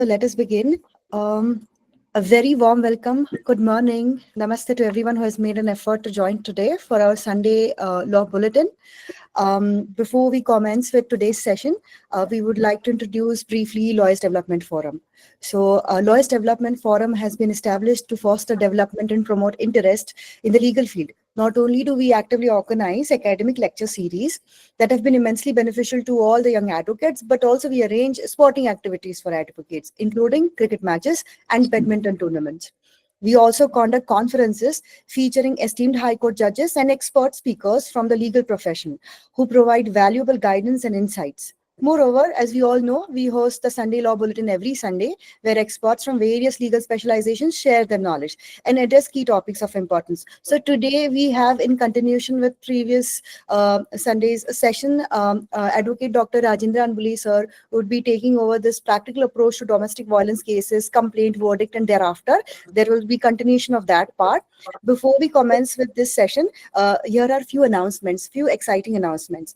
Let us begin. A very warm welcome. Good morning. Namaste to everyone who has made an effort to join today for our Sunday Law Bulletin. Before we commence with today's session, we would like to introduce briefly Lawyers Development Forum. So, Lawyers Development Forum has been established to foster development and promote interest in the legal field. Not only do we actively organize academic lecture series that have been immensely beneficial to all the young advocates, but also we arrange sporting activities for advocates, including cricket matches and badminton tournaments. We also conduct conferences featuring esteemed High Court judges and expert speakers from the legal profession who provide valuable guidance and insights. Moreover, as we all know, we host the Sunday Law Bulletin every Sunday, where experts from various legal specializations share their knowledge and address key topics of importance. So today we have, in continuation with previous Sunday's session, Advocate Dr. Rajendra Anbuli sir would be taking over this practical approach to domestic violence cases, complaint, verdict, and thereafter there will be continuation of that part. Before we commence with this session, here are few exciting announcements.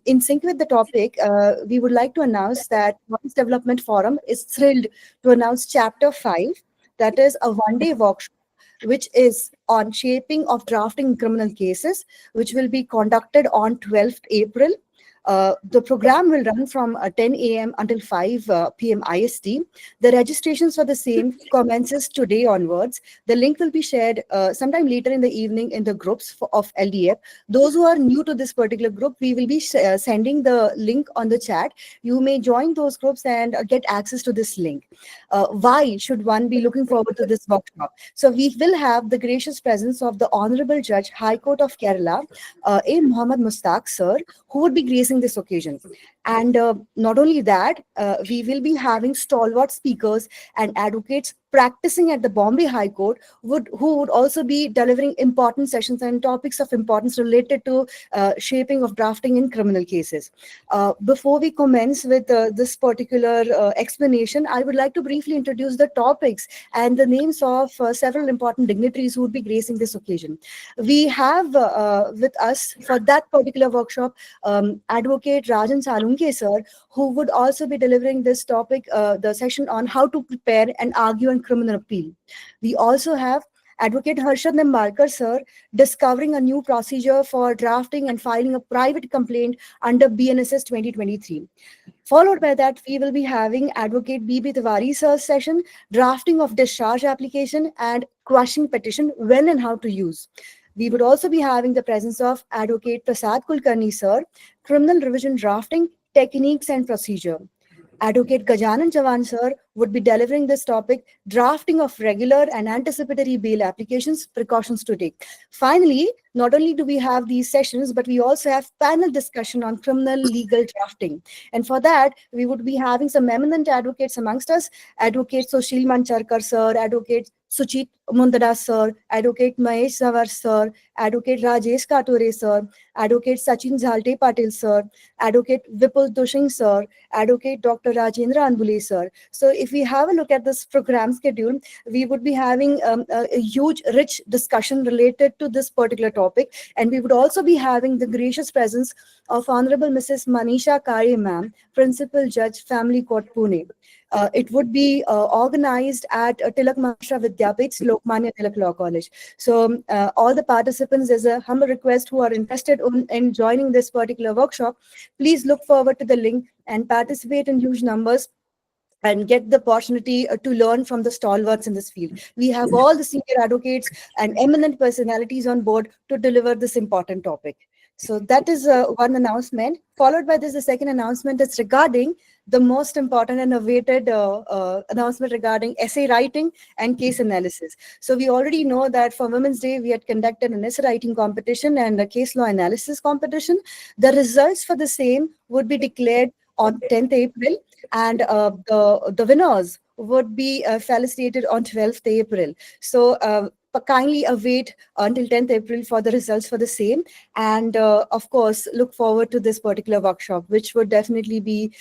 In sync with the topic, we would like to announce that Lawyers Development Forum is thrilled to announce Chapter 5, that is a one-day workshop which is on shaping of drafting criminal cases, which will be conducted on 12th April. The program will run from 10 a.m. until 5 p.m. IST. The registrations for the same commences today onwards. The link will be shared sometime later in the evening in the groups of LDF. Those who are new to this particular group, we will be sending the link on the chat. You may join those groups and get access to this link. Why should one be looking forward to this workshop? So we will have the gracious presence of the Honorable Judge, High Court of Kerala, A. Muhammad Mustaq sir, who would be gracing this occasion. And not only that, we will be having stalwart speakers and advocates practicing at the Bombay High Court who would also be delivering important sessions and topics of importance related to shaping of drafting in criminal cases. Before we commence with this particular explanation, I would like to briefly introduce the topics and the names of several important dignitaries who would be gracing this occasion. We have with us for that particular workshop Advocate Rajan Salunke sir, who would also be delivering this topic, the session on how to prepare and argue in criminal appeal. We also have Advocate Harshad Nimbalkar sir discovering a new procedure for drafting and filing a private complaint under BNSS 2023. Followed by that, we will be having Advocate B.B. Tiwari sir's session, drafting of discharge application and quashing petition, when and how to use. We would also be having the presence of Advocate Prasad Kulkarni sir, criminal revision drafting, techniques and procedure. Advocate Gajanan Chavan sir would be delivering this topic, drafting of regular and anticipatory bail applications, precautions to take. Finally, not only do we have these sessions, but we also have panel discussion on criminal legal drafting. And for that, we would be having some eminent advocates amongst us, Advocate Sushil Mancharkar sir, Advocate Suchit Mundada sir, Advocate Mahesh Zawar sir, Advocate Rajesh Kature sir, Advocate Sachin Jhalte Patil sir, Advocate Vipul Dushing sir, Advocate Dr. Rajendra Anbuli sir. So if we have a look at this program schedule, we would be having a huge, rich discussion related to this particular topic. And we would also be having the gracious presence of Honorable Mrs. Manisha Kare ma'am, Principal Judge, Family Court, Pune. It would be organized at Tilak Maharaja Vidyapith, Lokmanya Tilak Law College. So all the participants, there's a humble request who are interested in joining this particular workshop, please look forward to the link and participate in huge numbers and get the opportunity to learn from the stalwarts in this field. We have all the senior advocates and eminent personalities on board to deliver this important topic. So that is one announcement. Followed by this, the second announcement is regarding the most important and awaited announcement regarding essay writing and case analysis. So we already know that for Women's Day, we had conducted an essay writing competition and a case law analysis competition. The results for the same would be declared on 10th April, and the winners would be felicitated on 12th April. So kindly await until 10th April for the results for the same. And of course, look forward to this particular workshop, which would definitely be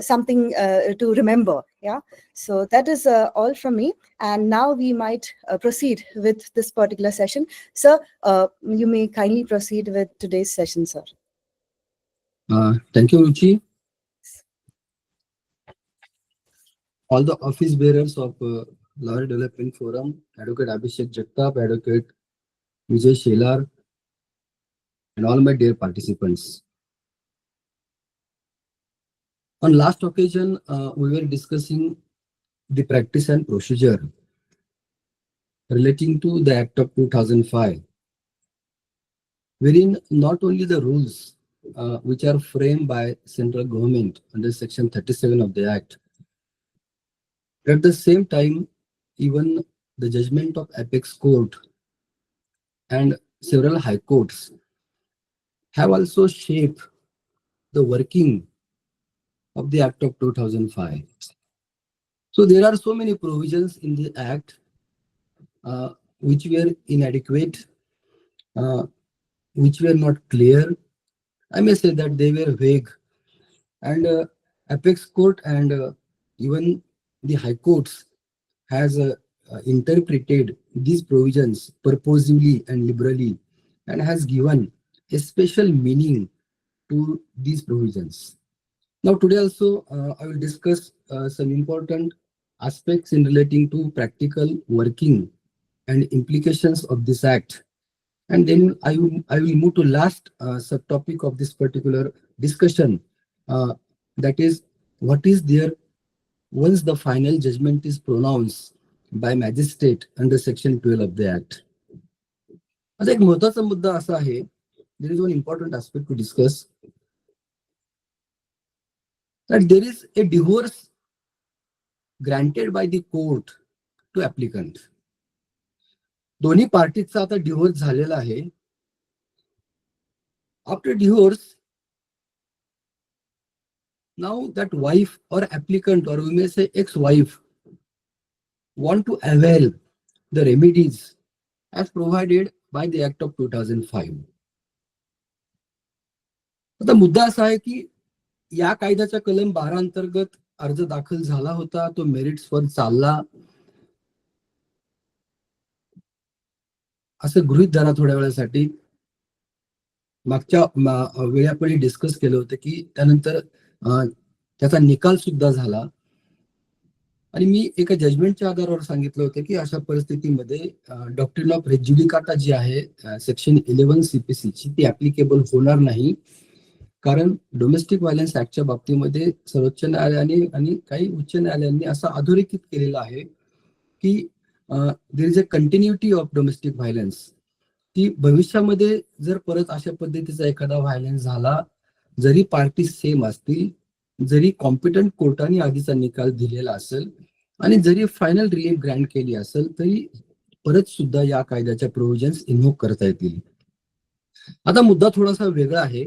something to remember. Yeah. So that is all from me. And now we might proceed with this particular session. Sir, you may kindly proceed with today's session, sir. Thank you, Ruchi. all the office bearers of Lawyer Development Forum, Advocate Abhishek Jagtap, Advocate Vijay Shelar, and all my dear participants. On last occasion, we were discussing the practice and procedure relating to the Act of 2005, wherein not only the rules which are framed by central government under Section 37 of the Act, but at the same time, even the judgment of Apex Court and several high courts have also shaped the working of the Act of 2005. So there are so many provisions in the Act which were inadequate, which were not clear. I may say that they were vague. And Apex Court and even the High Courts has interpreted these provisions purposively and liberally and has given a special meaning to these provisions. Now today also I will discuss some important aspects in relating to practical working and implications of this act. And then I will move to last subtopic of this particular discussion, that is what is there once the final judgment is pronounced by magistrate under section 12 of the act. आता एक महत्त्वाचा मुद्दा असा आहे, there is one important aspect to discuss, that there is a divorce granted by the court to applicant. दोन्ही पार्टीचा आता divorce झालेला आहे. After divorce, now that wife or applicant, or we may say ex-wife, want to avail the remedies as provided by the Act of 2005. आता मुद्दा असा आहे की या कायद्याच्या कलम 12 अंतर्गत अर्ज दाखल झाला होता, तो मेरिट्सवर चालला असं गृहीत धरा थोड्या वेळासाठी. मागच्या वेळी आपण डिस्कस केलं होतं की त्यानंतर त्याचा निकाल सुद्धा झाला आणि मी एका जजमेंटच्या आधारावर सांगितलं होतं की अशा परिस्थितीमध्ये डॉक्ट्रिन ऑफ रेस ज्युडिकाटा जी आहे सेक्शन 11 सीपीसीची ती ऍप्लिकेबल होणार नाही, कारण डोमेस्टिक व्हायलन्स ऍक्टच्या बाबतीमध्ये सर्वोच्च न्यायालयाने आणि काही उच्च न्यायालयांनी असं अधोरेखित केलेलं आहे की there is a continuity of domestic violence, की भविष्यामध्ये जर परत अशा पद्धतीचा एखादा व्हायलन्स झाला, जरी पार्टी सेम असतील, जरी कॉम्पिटंट कोर्टाने आधीचा निकाल दिलेला असेल आणि जरी फायनल रिलीफ ग्रँट केली असेल, तरी परत सुद्धा या कायद्याच्या प्रोव्हिजन्स इन्व्होक करता येतील. आता मुद्दा थोडासा वेगळा आहे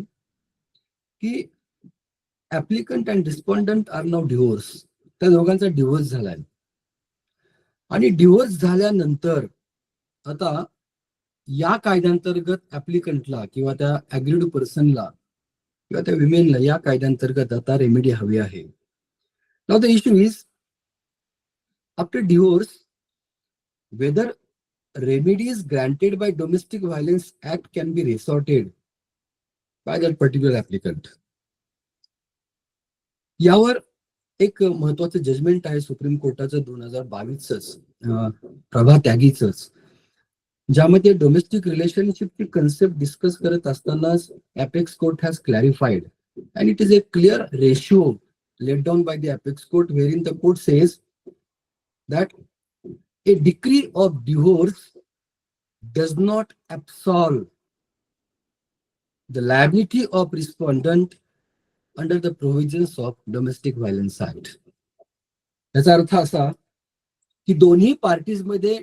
की applicant and respondent are now divorce. त्या दोघांचा डिव्होर्स झालाय आणि डिव्होर्स झाल्यानंतर आता या कायद्यांतर्गत ऍप्लिकंटला किंवा त्या अग्रीड पर्सनला किंवा त्या विमेनला या कायद्यांतर्गत आता रेमेडी हवी आहे. Now the issue is after divorce whether remedies granted by Domestic Violence Act can be resorted by that particular applicant. यावर एक महत्वाचं जजमेंट आहे सुप्रीम कोर्टाचं 2022च प्रभा त्यागीचंच, ज्यामध्ये डोमेस्टिक रिलेशनशिपची कन्सेप्ट डिस्कस करत असताना apex court has clarified and it is a clear ratio laid down by the apex court, wherein the court says that a decree of divorce does not absolve the liability of respondent under the provisions of Domestic Violence Act. याचा अर्थ असा की दोन्ही parties मध्ये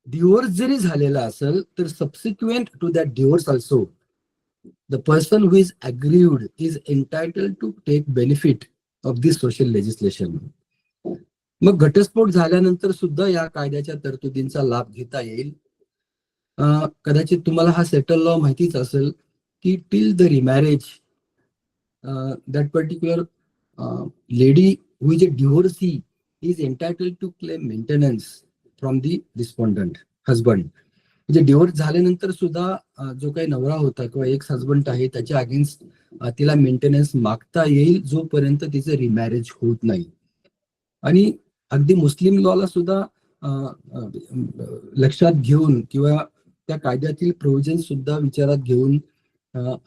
divorce जरी झालेला असेल तर subsequent to that divorce also the person who is aggrieved is entitled to take benefit of this social legislation. मग घटस्फोट झाल्यानंतर सुद्धा या कायद्याच्या तरतुदींचा लाभ घेता येईल. कदाचित तुम्हाला हा सेटल लॉ माहितीच असेल की till the remarriage that particular lady who is a divorcee is entitled to claim maintenance from the respondent husband. म्हणजे डिव्होर्स झाल्यानंतर सुद्धा जो काही नवरा होता किंवा एक्स हजबंड आहे त्याच्या अगेन्स्ट तिला मेंटेनन्स मागता येईल जोपर्यंत तिचं रिमॅरेज होत नाही. आणि अगदी मुस्लिम लॉला सुद्धा लक्षात घेऊन किंवा त्या कायद्यातील प्रोव्हिजन सुद्धा विचारात घेऊन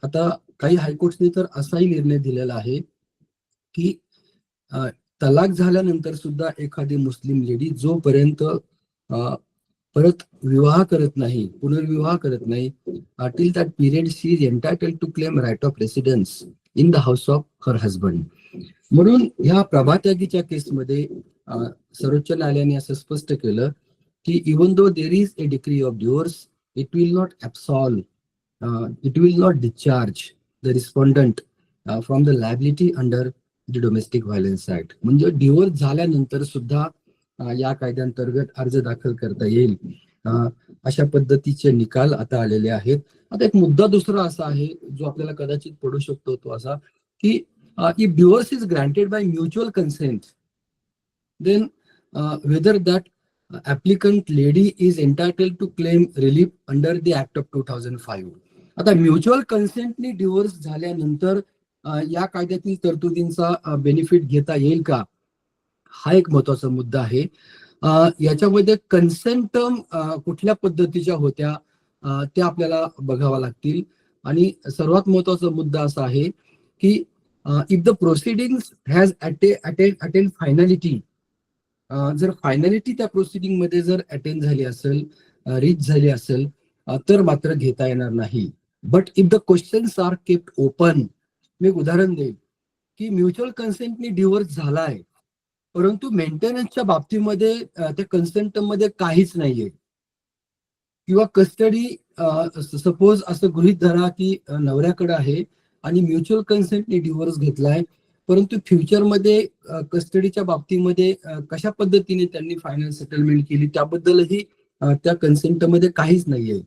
आता काही हायकोर्टने तर असाही निर्णय दिलेला आहे की तलाक झाल्यानंतर सुद्धा एखादी मुस्लिम लेडी जोपर्यंत परत विवाह करत नाही, पुनर्विवाह करत नाही, till that period she is entitled to claim right of residence in the house of her husband. म्हणून ह्या प्रभात्यागीच्या केसमध्ये सर्वोच्च न्यायालयाने असं स्पष्ट केलं की even though there is a decree of divorce, it will not absolve, it will not discharge the respondent from the liability under the domestic violence act. म्हणजे डिवोर्स झाल्यानंतर सुद्धा या कायद्यांतर्गत अर्ज दाखल करता येईल, अशा पद्धतीचे निकाल आता आलेले आहेत. आता एक मुद्दा दुसरा असा आहे जो आपल्याला कदाचित पडू शकतो, तो असा की if divorce is granted by mutual consent, then whether that applicant lady is entitled to claim relief under the Act of 2005. आता म्युच्युअल कन्सेंटनी डिवोर्स झाल्यानंतर या कायद्यातील तरतुदींचा बेनिफिट घेता येईल का, हा एक महत्वाचा मुद्दा आहे. याच्यामध्ये कन्सेंट टर्म कुठल्या पद्धतीच्या होत्या त्या आपल्याला बघाव्या लागतील. आणि सर्वात महत्वाचा मुद्दा असा आहे की if the proceedings has attained finality, जर फायनॅलिटी त्या प्रोसिडिंग मध्ये जर अटेन झाली असेल, रीच झाली असेल, तर मात्र घेता येणार नाही. But if the questions are kept open, मी एक उदाहरण देईल की म्युच्युअल कन्सेंटनी डिवोर्स झालाय परंतु मेंटेनन्सच्या बाबतीमध्ये त्या कन्सेंट मध्ये काहीच नाहीये, किंवा कस्टडी सपोज असं गृहीत धरा की नवऱ्याकडे आहे आणि म्युच्युअल कन्सेंटने डिवोर्स घेतलाय, परंतु फ्युचरमध्ये कस्टडीच्या बाबतीमध्ये कशा पद्धतीने त्यांनी फायनल सेटलमेंट केली त्याबद्दलही त्या कन्सेंटमध्ये काहीच नाहीये.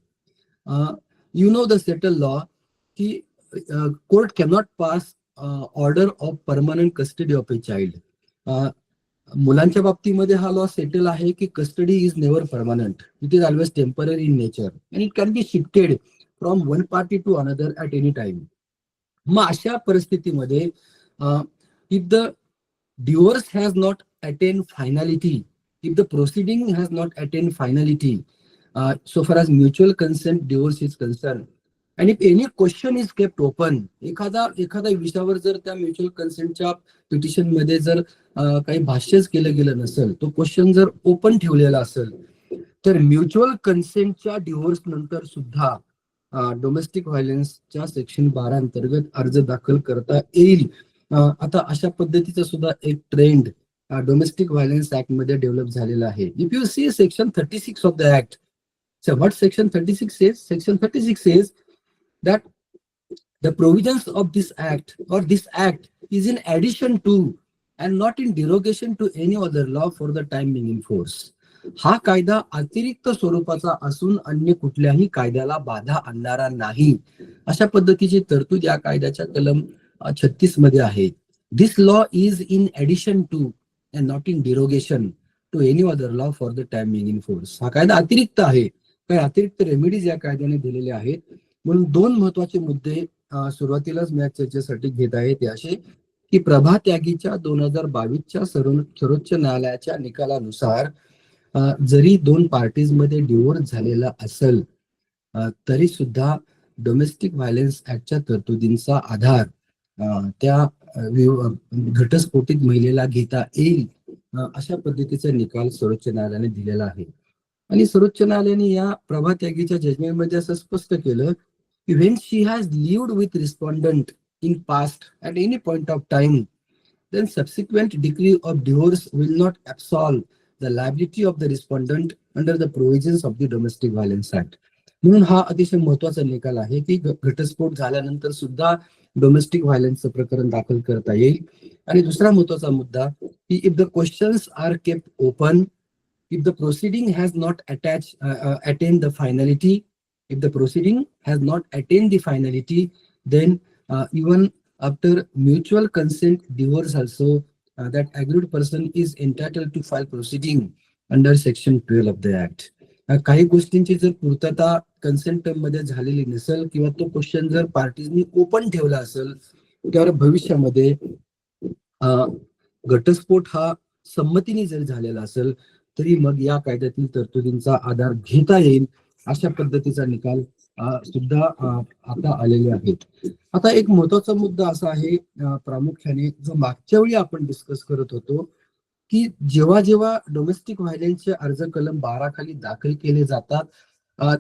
You know the settle law की court cannot pass order of permanent custody of a child. मुलांच्या बाबतीमध्ये हा लॉ सेटल आहे की custody is never permanent, it is always temporary in nature and it can be shifted from one party to another at any time. मग अशा परिस्थितीमध्ये if the divorce has not attain finality, if the proceeding has not attain finality so far age mutual consent divorce is concern, आणि if any question is kept open, एखादा विषयावर जर त्या mutual कन्सेंटच्या petition मध्ये जर काही भाष्यच केलं गेलं नसेल, तो क्वेश्चन जर ओपन ठेवलेला असेल, तर म्युच्युअल कन्सेंटच्या डिवोर्स नंतर सुद्धा डोमेस्टिक व्हायलन्सच्या सेक्शन 12 अंतर्गत अर्ज दाखल करता येईल. आता अशा पद्धतीचा सुद्धा एक ट्रेंड डोमेस्टिक व्हायलन्स ऍक्ट मध्ये डेव्हलप झालेला आहे. If you see section 36 of the act, so what section 36 says? Section 36 says that the provisions of this act or this act is in addition to and not in derogation to any other law for the time being in force. हा कायदा अतिरिक्त स्वरूपाचा असून अन्य कुठल्याही कायद्याला बाधा आणणारा नाही, अशा पद्धतीची तरतूद या कायद्याच्या कलम 36 मध्ये आहे. This law is in addition to and not in derogation to any other law for the time being in force. हा कायदा अतिरिक्त आहे, काही अतिरिक्त रेमेडीज या कायद्याने दिलेले आहेत. म्हणून दोन महत्वाचे मुद्दे सुरुवातीलाच मी चर्चेसाठी घेत आहे, ते असे की प्रभात्यागीच्या 2022च्या सर्वोच्च न्यायालयाच्या निकालानुसार जरी दोन पार्टीज मध्ये डिवोर्स झालेला असेल तरी सुद्धा डोमेस्टिक व्हायलन्स ऍक्टच्या तरतुदींचा आधार त्या घटस्फोटित महिलेला घेता येईल, अशा पद्धतीचा निकाल सर्वोच्च न्यायालयाने दिलेला आहे. आणि सर्वोच्च न्यायालयाने या प्रभात्यागीच्या जजमेंटमध्ये असं स्पष्ट केलं की when she has lived with respondent in past at any point of time, then subsequent decree of divorce will not absolve the liability of the respondent under the provisions of the Domestic Violence Act. म्हणून हा अतिशय महत्वाचा निकाल आहे की घटस्फोट झाल्यानंतर सुद्धा डोमेस्टिक व्हायलन्सचं प्रकरण दाखल करता येईल. आणि दुसरा महत्वाचा मुद्दा की if the questions are kept open, if the proceeding has not attained the finality, if the proceeding has not attained the finality, then even after mutual consent divorce also, that aggrieved person is entitled to file proceeding under section 12 of the act. काही गोष्टींची जर पूर्तता consent मध्ये झालेली नसेल किंवा तो question जर पार्टीजनी ओपन ठेवला असेल, तर भविष्यामध्ये घटस्फोट हा संमतीने जरी झालेला असेल तरी मग या कायद्यातील तरतुदींचा आधार घेता येईल अशा पद्धतीचा निकाल सुद्धा आता आलेले आहेत. आता एक महत्वाचा मुद्दा असा आहे प्रामुख्याने जो मागच्या वेळी आपण डिस्कस करत होतो की जेव्हा जेव्हा डोमेस्टिक व्हायलन्सचे अर्ज कलम 12 खाली दाखल केले जातात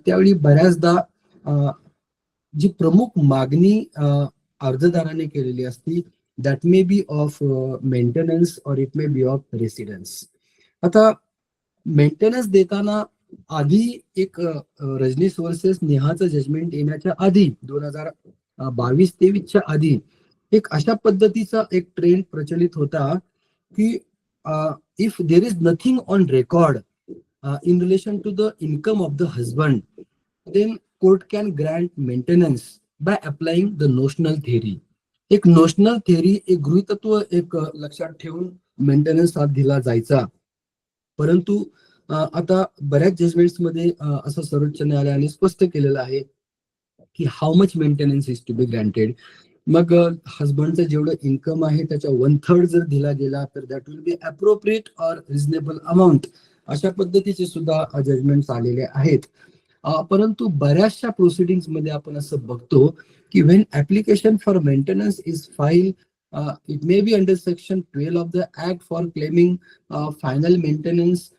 त्यावेळी बऱ्याचदा जी प्रमुख मागणी अर्जदाराने केलेली असती that may be of maintenance or it may be of residence. आता मेंटेनन्स देताना आधी एक रजनीश वर्सेस नेहाचं जजमेंट येण्याच्या आधी 2022-23च्या आधी एक अशा पद्धतीचा एक ट्रेंड प्रचलित होता की if there is nothing on record in relation to the income of the husband then court can grant maintenance by applying the notional theory. एक नोशनल थेअरी एक गृहीतत्व एक लक्षात ठेवून मेंटेनन्स हा दिला जायचा. परंतु आता बऱ्याच जजमेंट्स मध्ये असं सर्वोच्च न्यायालयाने स्पष्ट केलेलं आहे की how much maintenance is to be granted. मग हजबंडचं जेवढं इन्कम आहे त्याच्या 1/3 जर दिला गेला तर that will be appropriate or reasonable amount अशा पद्धतीचे सुद्धा जजमेंट्स आलेले आहेत. परंतु बऱ्याचशा प्रोसिडिंग्स मध्ये आपण असं बघतो की when application for maintenance is file it may be under section 12 of the act for claiming final maintenance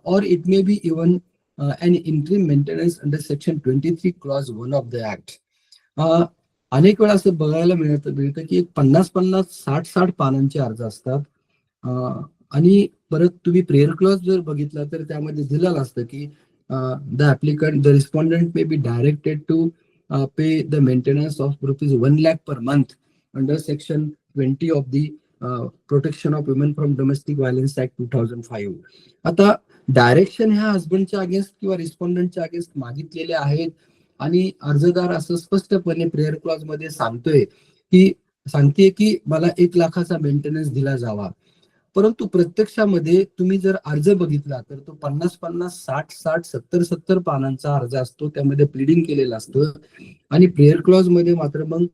or it may be even an interim maintenance under section 23 clause 1 of the act. अनेक वेळा असं बघायला मिळतं की 50-50, 60-60 पानांचे अर्ज असतात आणि परत तुम्ही प्रेयर क्लॉज जर बघितला तर त्यामध्ये दिलेलं असतं की the applicant the respondent may be directed to pay the maintenance of ₹1 lakh per month under section 20 of the protection of women from domestic violence act 2005. आता डायरेक्शन ह्या हजबंडच्या अगेन्स्ट किंवा रिस्पॉन्डंटच्या अगेन्स्ट मागितलेले आहेत आणि अर्जदार असं स्पष्टपणे प्रेयर क्लॉज मध्ये सांगते की मला 1 लाखाचा मेंटेनन्स दिला जावा. परंतु प्रत्यक्षामध्ये तुम्ही जर अर्ज बघितला तर तो 50-50, 60-60, 70-70 पानांचा अर्ज असतो. त्यामध्ये प्लीडिंग केलेला असतं आणि प्रेयर क्लॉज मध्ये मात्र मग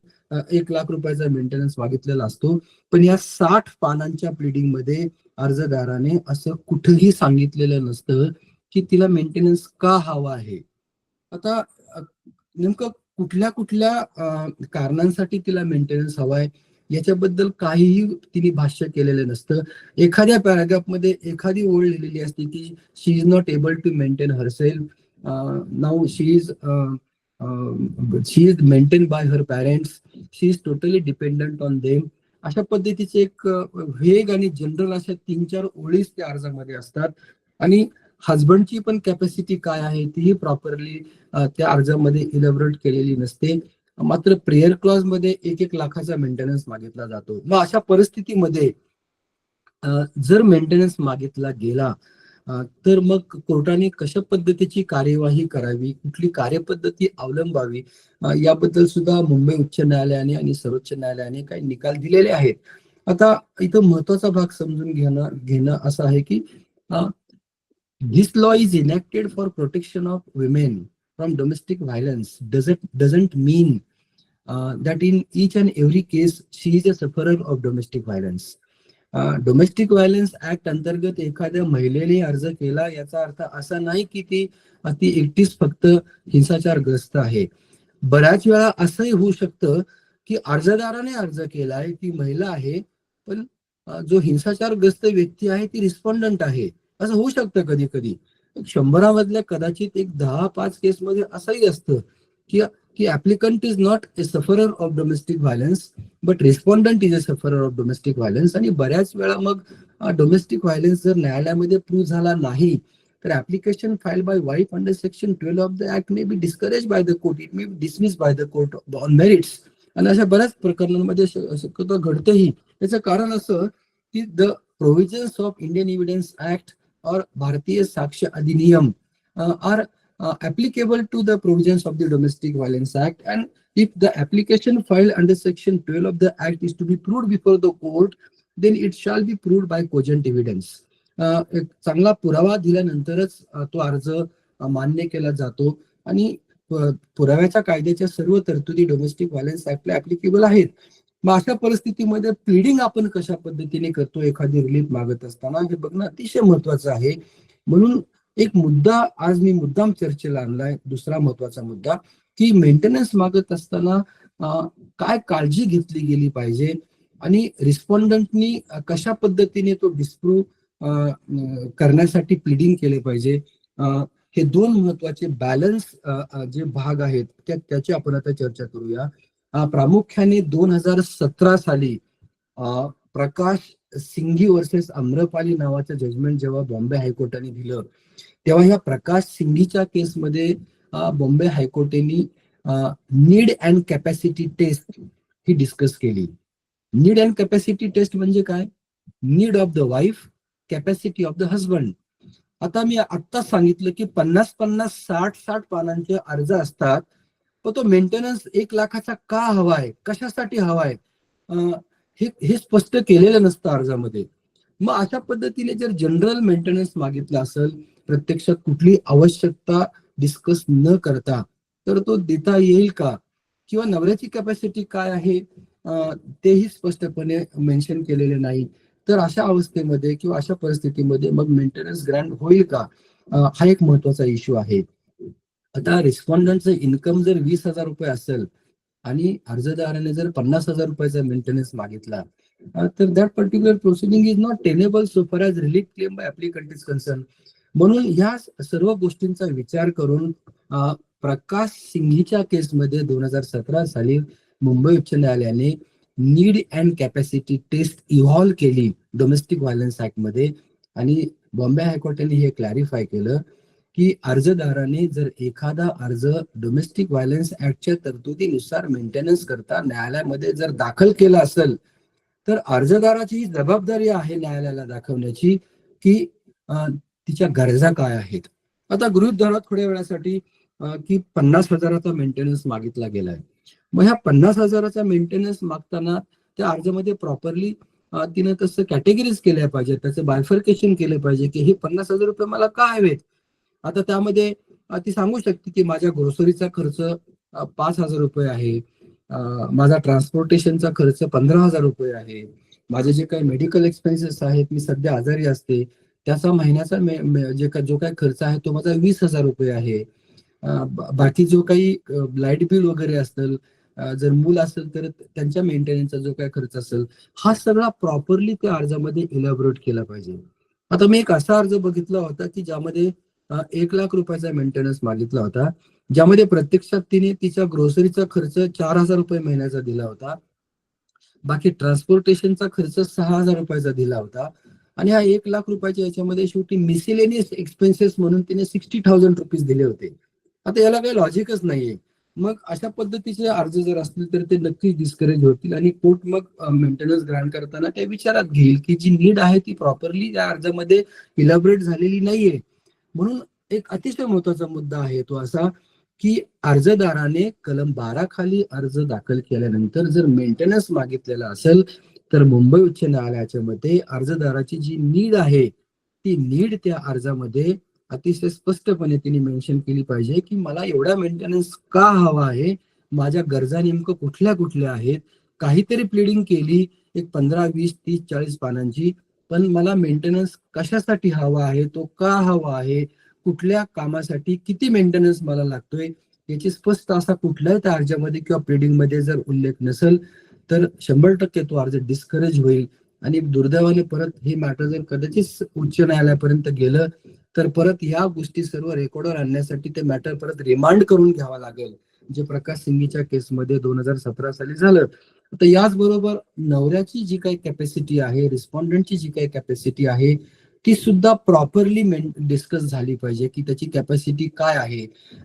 1 लाख रुपयाचा मेंटेनन्स मागितलेला असतो. पण या 60 पानांच्या प्लीडिंग मध्ये अर्जदाराने असं कुठेही सांगितलेलं नसतं की तिला मेंटेनन्स का हवा आहे. आता नेमकं कुठल्या कारणांसाठी तिला मेंटेनन्स हवाय याच्याबद्दल काहीही तिने भाष्य केलेलं नसतं. एखाद्या पॅराग्राफ मध्ये एखादी ओळ लिहिलेली असते की she is not able to maintain herself now she is maintain by her parents she is totally dependent on them. अशा पद्धतीचे एक व्हेग आणि जनरल अशा 3-4 ओळीच त्या अर्जामध्ये असतात आणि हजबंडची पण कॅपॅसिटी काय आहे तीही प्रॉपरली त्या अर्जामध्ये इलॅबोरेट केलेली नसते. मात्र प्रेयर क्लॉज मध्ये 1-1 लाखाचा मेंटेनन्स मागितला जातो. मग अशा परिस्थितीमध्ये जर मेंटेनन्स मागितला गेला तर मग कोर्टाने कशा पद्धतीची कार्यवाही करावी, कुठली कार्यपद्धती अवलंबावी याबद्दल सुद्धा मुंबई उच्च न्यायालयाने आणि सर्वोच्च न्यायालयाने काही निकाल दिलेले आहेत. आता इथं महत्वाचा भाग समजून घेणं असं आहे की this law is enacted for protection of women from domestic violence doesn't mean that in each and every case she is a sufferer of domestic violence. Domestic violence act अंतर्गत एखाद्या महिलेने अर्ज केला याचा अर्थ असा नाही की ती एकटीच फक्त हिंसाचारग्रस्त आहे. बऱ्याच वेळा असंही होऊ शकतं की अर्जदाराने अर्ज केलाय, ती महिला आहे, पण जो हिंसाचारग्रस्त व्यक्ती आहे ती रिस्पॉन्डंट आहे. असं होऊ शकतं कधी कधी. 100 मधल्या कदाचित एक 10-5 केसमध्ये असंही असतं की applicant is not a sufferer of domestic violence but respondent is a sufferer of domestic violence. आणि बऱ्याच वेळा मग डोमेस्टिक व्हायलन्स जर न्यायालयामध्ये प्रूव्ह झाला नाही तर application file by wife under section 12 of the act may be discourage bye the court, it may B dismiss bye the court on merits. आणि अशा बऱ्याच प्रकरणांमध्ये शक्यतो घडतंही. याचं कारण असं की the provisions of Indian evidence act और भारतीय साक्ष्य अधिनियम are applicable to the provisions of the Domestic Violence Act, and if the application filed under section 12 of the act is to be proved before the court, then it shall be proved by cogent evidence. एक चांगला पुरावा दिल्यानंतरच तो अर्ज मान्य केला जातो आणि पुराव्याच्या कायद्याच्या सर्व तरतुदी डोमेस्टिक व्हायलन्स ऍक्टला ऍप्लिकेबल आहेत. मग अशा परिस्थितीमध्ये प्लीडिंग आपण कशा पद्धतीने करतो एखादी रिलीफ मागत असताना हे बघणं अतिशय महत्वाचं आहे. म्हणून एक मुद्दा आज मी मुद्दाम चर्चेला आणलाय, दुसरा महत्वाचा मुद्दा, की मेंटेनन्स मागत असताना काय काळजी घेतली गेली पाहिजे आणि रिस्पॉन्डंटनी कशा पद्धतीने तो डिस्प्रूव्ह करण्यासाठी प्लीडिंग केले पाहिजे. हे दोन महत्वाचे बॅलन्स जे भाग आहेत त्याची आपण आता चर्चा करूया. प्रामुख्याने 2017 साली प्रकाश सिंघी वर्सेस आम्रपाली नावाचं जजमेंट जेव्हा बॉम्बे हायकोर्टाने दिलं, तेव्हा ह्या प्रकाश सिंघीच्या केसमध्ये बॉम्बे हायकोर्टाने नीड अँड कॅपॅसिटी टेस्ट ही डिस्कस केली. नीड अँड कॅपॅसिटी टेस्ट म्हणजे काय? Need of the wife, capacity of the husband. आता मी आत्ताच सांगितलं की 50-50, 60-60 पानांचे अर्ज असतात, पण तो मेंटेनन्स 1 लाखाचा का हवाय, कशासाठी हवाय, हे स्पष्ट केलेलं नसतं अर्जामध्ये. मग अशा पद्धतीने जर जनरल मेंटेनन्स मागितला असेल, प्रत्यक्षात कुठली आवश्यकता डिस्कस न करता, तर तो देता येईल का? किंवा नवऱ्याची कॅपॅसिटी काय आहे तेही स्पष्टपणे मेन्शन केलेले नाही. तर अशा अवस्थेमध्ये किंवा अशा परिस्थितीमध्ये मग मेंटेनन्स ग्रँट होईल का, हा एक महत्वाचा इश्यू आहे. आता रिस्पॉन्डंटचं इन्कम जर 20,000 रुपये असेल आणि अर्जदाराने जर 50,000 रुपयाचा मेंटेनन्स मागितला, तर that particular proceeding is not tenable so फार as relief claim bye applicant is concern. म्हणून ह्या सर्व गोष्टींचा विचार करून प्रकाश सिंघीच्या केसमध्ये 2017 साली मुंबई उच्च न्यायालयाने need and capacity test evolve केली डोमेस्टिक व्हायलन्स ऍक्ट मध्ये. आणि बॉम्बे हायकोर्टाने हे क्लॅरिफाय केलं की अर्जदाराने जर एखादा अर्ज डोमेस्टिक व्हायलन्स ऍक्टच्या तरतुदीनुसार मेंटेनन्स करता न्यायालयामध्ये जर दाखल केला असेल, तर अर्जदाराची ही जबाबदारी आहे न्यायालयाला दाखवण्याची की तिच्या गरजा काय आहेत. आता गृहीत धरा थोड्या वेळासाठी की 50,000चा मेंटेनन्स मागितला गेलाय. मग ह्या 50,000चा मेंटेनन्स मागताना त्या अर्जामध्ये प्रॉपरली तिनं तसं कॅटेगरीज केल्या पाहिजे, त्याचं बायफर्केशन केलं पाहिजे की हे 50,000 रुपये मला का हवेत. आता त्यामध्ये ती सांगू शकते की माझ्या ग्रोसरीचा खर्च 5,000 रुपये आहे, माझा ट्रान्सपोर्टेशनचा खर्च 15,000 रुपये आहे, माझे जे काही मेडिकल एक्सपेन्सेस आहेत, मी सध्या आजारी असते त्याचा महिन्याचा जो काही खर्च आहे तो माझा 20,000 रुपये आहे, बाकी जो काही लाईट बिल वगैरे असेल, जर मूल असेल तर त्यांच्या मेंटेनन्सचा जो काही खर्च असेल, हा सगळा प्रॉपरली त्या अर्जामध्ये इलॅबोरेट केला पाहिजे. आता मी एक असा अर्ज बघितला होता की ज्यामध्ये 1 लाख रुपयाचा मेंटेनन्स मागितला होता, ज्यामध्ये प्रत्यक्षात तिने तिचा ग्रोसरीचा खर्च 4,000 रुपये महिन्याचा दिला होता, बाकी ट्रान्सपोर्टेशनचा खर्च 6,000 रुपयाचा दिला होता, आणि हा 1 लाख रुपयाच्या याच्यामध्ये शेवटी मिसिलेनियस एक्सपेन्सेस म्हणून तिने 60,000 रुपीज दिले होते. आता याला काही लॉजिकच नाहीये. मग अशा पद्धतीचे अर्ज जर असतील तर ते नक्कीच डिस्करेज होतील आणि कोर्ट मग मेंटेनन्स ग्रांट करताना ते विचारात घेईल की जी नीड आहे ती प्रॉपरली त्या अर्जामध्ये इलॅबोरेट झालेली नाहीये. म्हणून एक अतिशय महत्वाचा मुद्दा आहे तो असा की अर्जदाराने कलम 12 खाली अर्ज दाखल केल्यानंतर जर मेंटेनन्स मागितलेला असेल, तर मुंबई उच्च न्यायालयाच्या मते अर्जदाराची जी नीड आहे ती नीड त्या अर्जामध्ये अतिशय स्पष्टपणे तिने मेन्शन केली पाहिजे की मला एवढा मेंटेनन्स का हवा आहे, माझ्या गरजा नेमकं कुठल्या कुठल्या आहेत. काहीतरी प्लीडिंग केली एक 15, 20, 30, 40 पानांची, पण मला मेंटेनन्स कशासाठी हवा आहे, तो का हवा आहे, कुठल्या कामासाठी किती मेंटेनन्स मला लागतोय, याची स्पष्ट असा कुठल्याही त्या अर्जामध्ये किंवा प्लीडिंग मध्ये जर उल्लेख नसेल तर 100% तो अर्ज डिस्करेज होईल. आणि दुर्दैवाने परत हे मॅटर जर कदाचित उच्च न्यायालयापर्यंत गेलं तर परत या गोष्टी सर्व रेकॉर्डवर आणण्यासाठी ते मॅटर परत रिमांड करून घ्यावा लागेल, जे प्रकाश सिंघीच्या केसमध्ये 2017 साली झालं. तर याचबरोबर नवऱ्याची जी काही कॅपॅसिटी आहे, रिस्पॉन्डंटची जी काही कॅपॅसिटी आहे ती सुद्धा प्रॉपरली डिस्कस झाली पाहिजे की त्याची कॅपॅसिटी काय आहे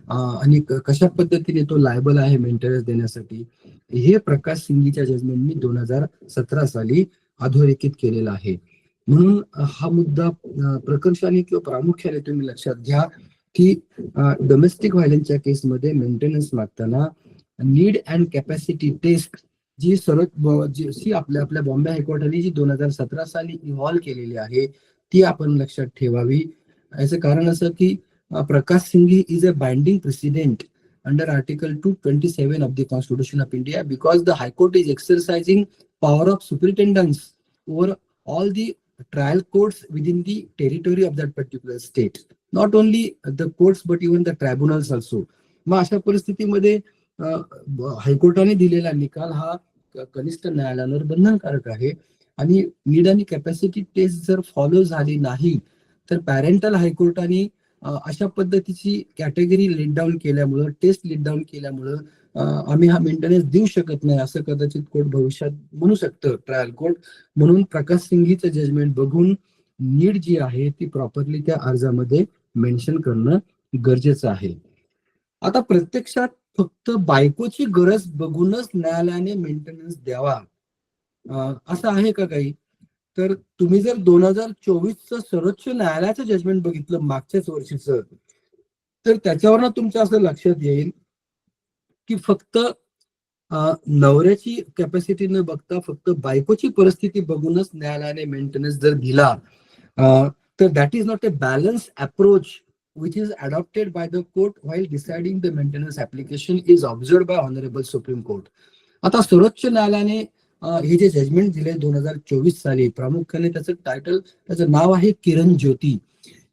आणि कशा पद्धतीने तो लायबल आहे मेंटेनन्स देण्यासाठी. हे प्रकाश सिंघीच्या जजमेंटनी 2017 साली अधोरेखित केलेला आहे. म्हणून हा मुद्दा प्रकर्षाने किंवा प्रामुख्याने तुम्ही लक्षात घ्या की डोमेस्टिक व्हायलन्सच्या केसमध्ये मेंटेनन्स मागताना नीड अँड कॅपॅसिटी टेस्ट जी आपल्या बॉम्बे हायकोर्टाने जी 2017 साली इव्हॉल्व केलेली आहे ती आपण लक्षात ठेवावी. याचं कारण असं की Prakash Singhi is a binding precedent under Article 227 of the Constitution of India, because the High Court is exercising power of superintendence over all the trial courts within the territory of that particular state. Not only the courts but even the tribunals also. मग अशा परिस्थितीमध्ये हायकोर्टाने दिलेला निकाल हा कनिष्ठ न्यायालयावर बंधनकारक आहे. आणि नीड आणि कॅपॅसिटी टेस्ट जर फॉलो झाली नाही तर पॅरेंटल हायकोर्टाने अशा पद्धतीची कॅटेगरी लेट डाऊन केल्यामुळं, टेस्ट लेट डाऊन केल्यामुळं आम्ही हा मेंटेनन्स देऊ शकत नाही असं कदाचित कोर्ट भविष्यात म्हणू शकतं, ट्रायल कोर्ट. म्हणून प्रकाश सिंघीचं जजमेंट बघून नीड जी आहे ती प्रॉपरली त्या अर्जामध्ये मेन्शन करणं गरजेचं आहे. आता प्रत्यक्षात फक्त बायकोची गरज बघूनच न्यायालयाने मेंटेनन्स द्यावा असं आहे का काही? तर तुम्ही जर 2024चं सर्वोच्च न्यायालयाचं जजमेंट बघितलं मागच्याच वर्षीचं, तर त्याच्यावरनं तुमच्या असं लक्षात येईल की फक्त नवऱ्याची कॅपॅसिटी न बघता फक्त बायकोची परिस्थिती बघूनच न्यायालयाने मेंटेनन्स जर दिला तर that is not a balance approach which is adopted by the court while deciding the maintenance application is observed by Honorable Supreme Court. आता सर्वोच्च न्यायालयाने हे जे जजमेंट दिले 2024 साली, प्रामुख्याने त्याचं टायटल, त्याचं नाव आहे किरण ज्योती.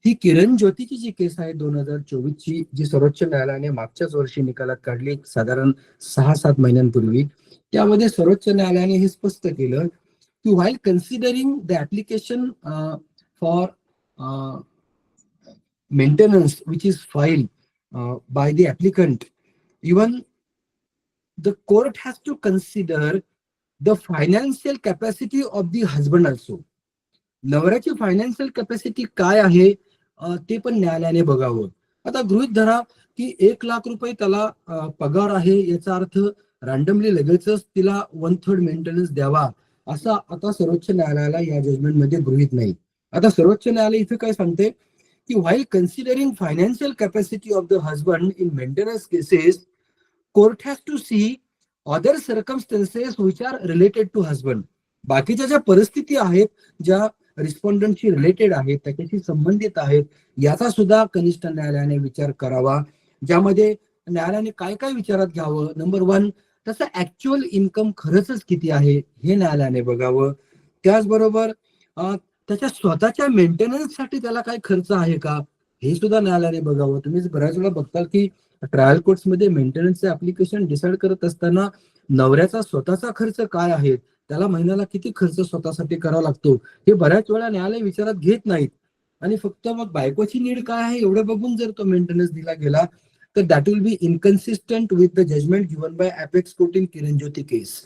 ही किरण ज्योतीची जी केस आहे 2024 ची, जी सर्वोच्च न्यायालयाने मागच्याच वर्षी निकालात काढली साधारण 6-7 महिन्यांपूर्वी, त्यामध्ये सर्वोच्च न्यायालयाने हे स्पष्ट केलं की while considering the application for maintenance which is filed by the applicant, even the court has to consider the financial capacity of the husband also. नवऱ्याची फायनान्शियल कॅपॅसिटी काय आहे ते पण न्यायालयाने बघावं. आता गृहीत धरा की 1 लाख रुपये त्याला पगार आहे, याचा अर्थ रॅन्डमली लगेचच तिला 1/3 मेंटेनन्स द्यावा असा आता सर्वोच्च न्यायालयाला या जजमेंट मध्ये गृहीत नाही. आता सर्वोच्च न्यायालय इथे काय सांगते की while considering financial capacity of the husband in maintenance cases, court has to see other circumstances which are related to husband. बाकीच्या ज्या परिस्थिती आहेत, ज्या रिस्पॉन्डंटशी रिलेटेड आहेत, त्याच्याशी संबंधित आहेत, याचा सुद्धा कनिष्ठ न्यायालयाने विचार करावा. ज्यामध्ये न्यायालयाने काय काय विचारात घ्यावं? नंबर 1, त्याचा ऍक्च्युअल इन्कम खरंच किती आहे हे न्यायालयाने बघावं. त्याचबरोबर त्याच्या स्वतःच्या मेंटेनन्स साठी त्याला काय खर्च आहे का हे सुद्धा न्यायालयाने बघावं. तुम्ही बऱ्याच वेळा बघताल की ट्रायल कोर्ट्स मध्ये मेंटेनन्सचे ऍप्लिकेशन डिसाईड करत असताना नवऱ्याचा स्वतःचा खर्च काय आहे, त्याला महिन्याला किती खर्च स्वतःसाठी करावा लागतो, हे बऱ्याच वेळा न्यायालय विचारात घेत नाहीत. आणि फक्त मग बायकोची नीड काय आहे एवढं बघून जर तो मेंटेनन्स दिला गेला तर that will be inconsistent with the judgment given by apex court in Kiran Jyoti case.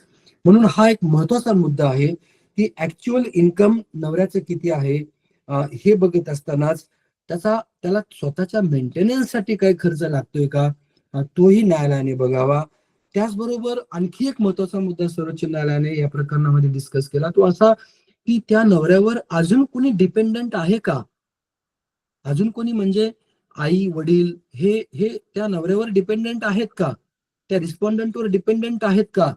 म्हणून हा एक महत्वाचा मुद्दा आहे की ऍक्च्युअल इन्कम नवऱ्याचं किती आहे हे बघत असतानाच त्याला स्वतःच्या मेंटेनन्स साठी काय खर्च लागतोय का तोही न्यायालयाने बघावा. त्याचबरोबर आणखी एक महत्वाचा मुद्दा सर्वोच्च न्यायालयाने या प्रकरणामध्ये डिस्कस केला, तो असा की त्या नवऱ्यावर अजून कोणी डिपेंडंट आहे का? अजून कोणी म्हणजे आई वडील हे त्या नवऱ्यावर डिपेंडंट आहेत का, त्या रिस्पॉन्डंटवर डिपेंडंट आहेत का,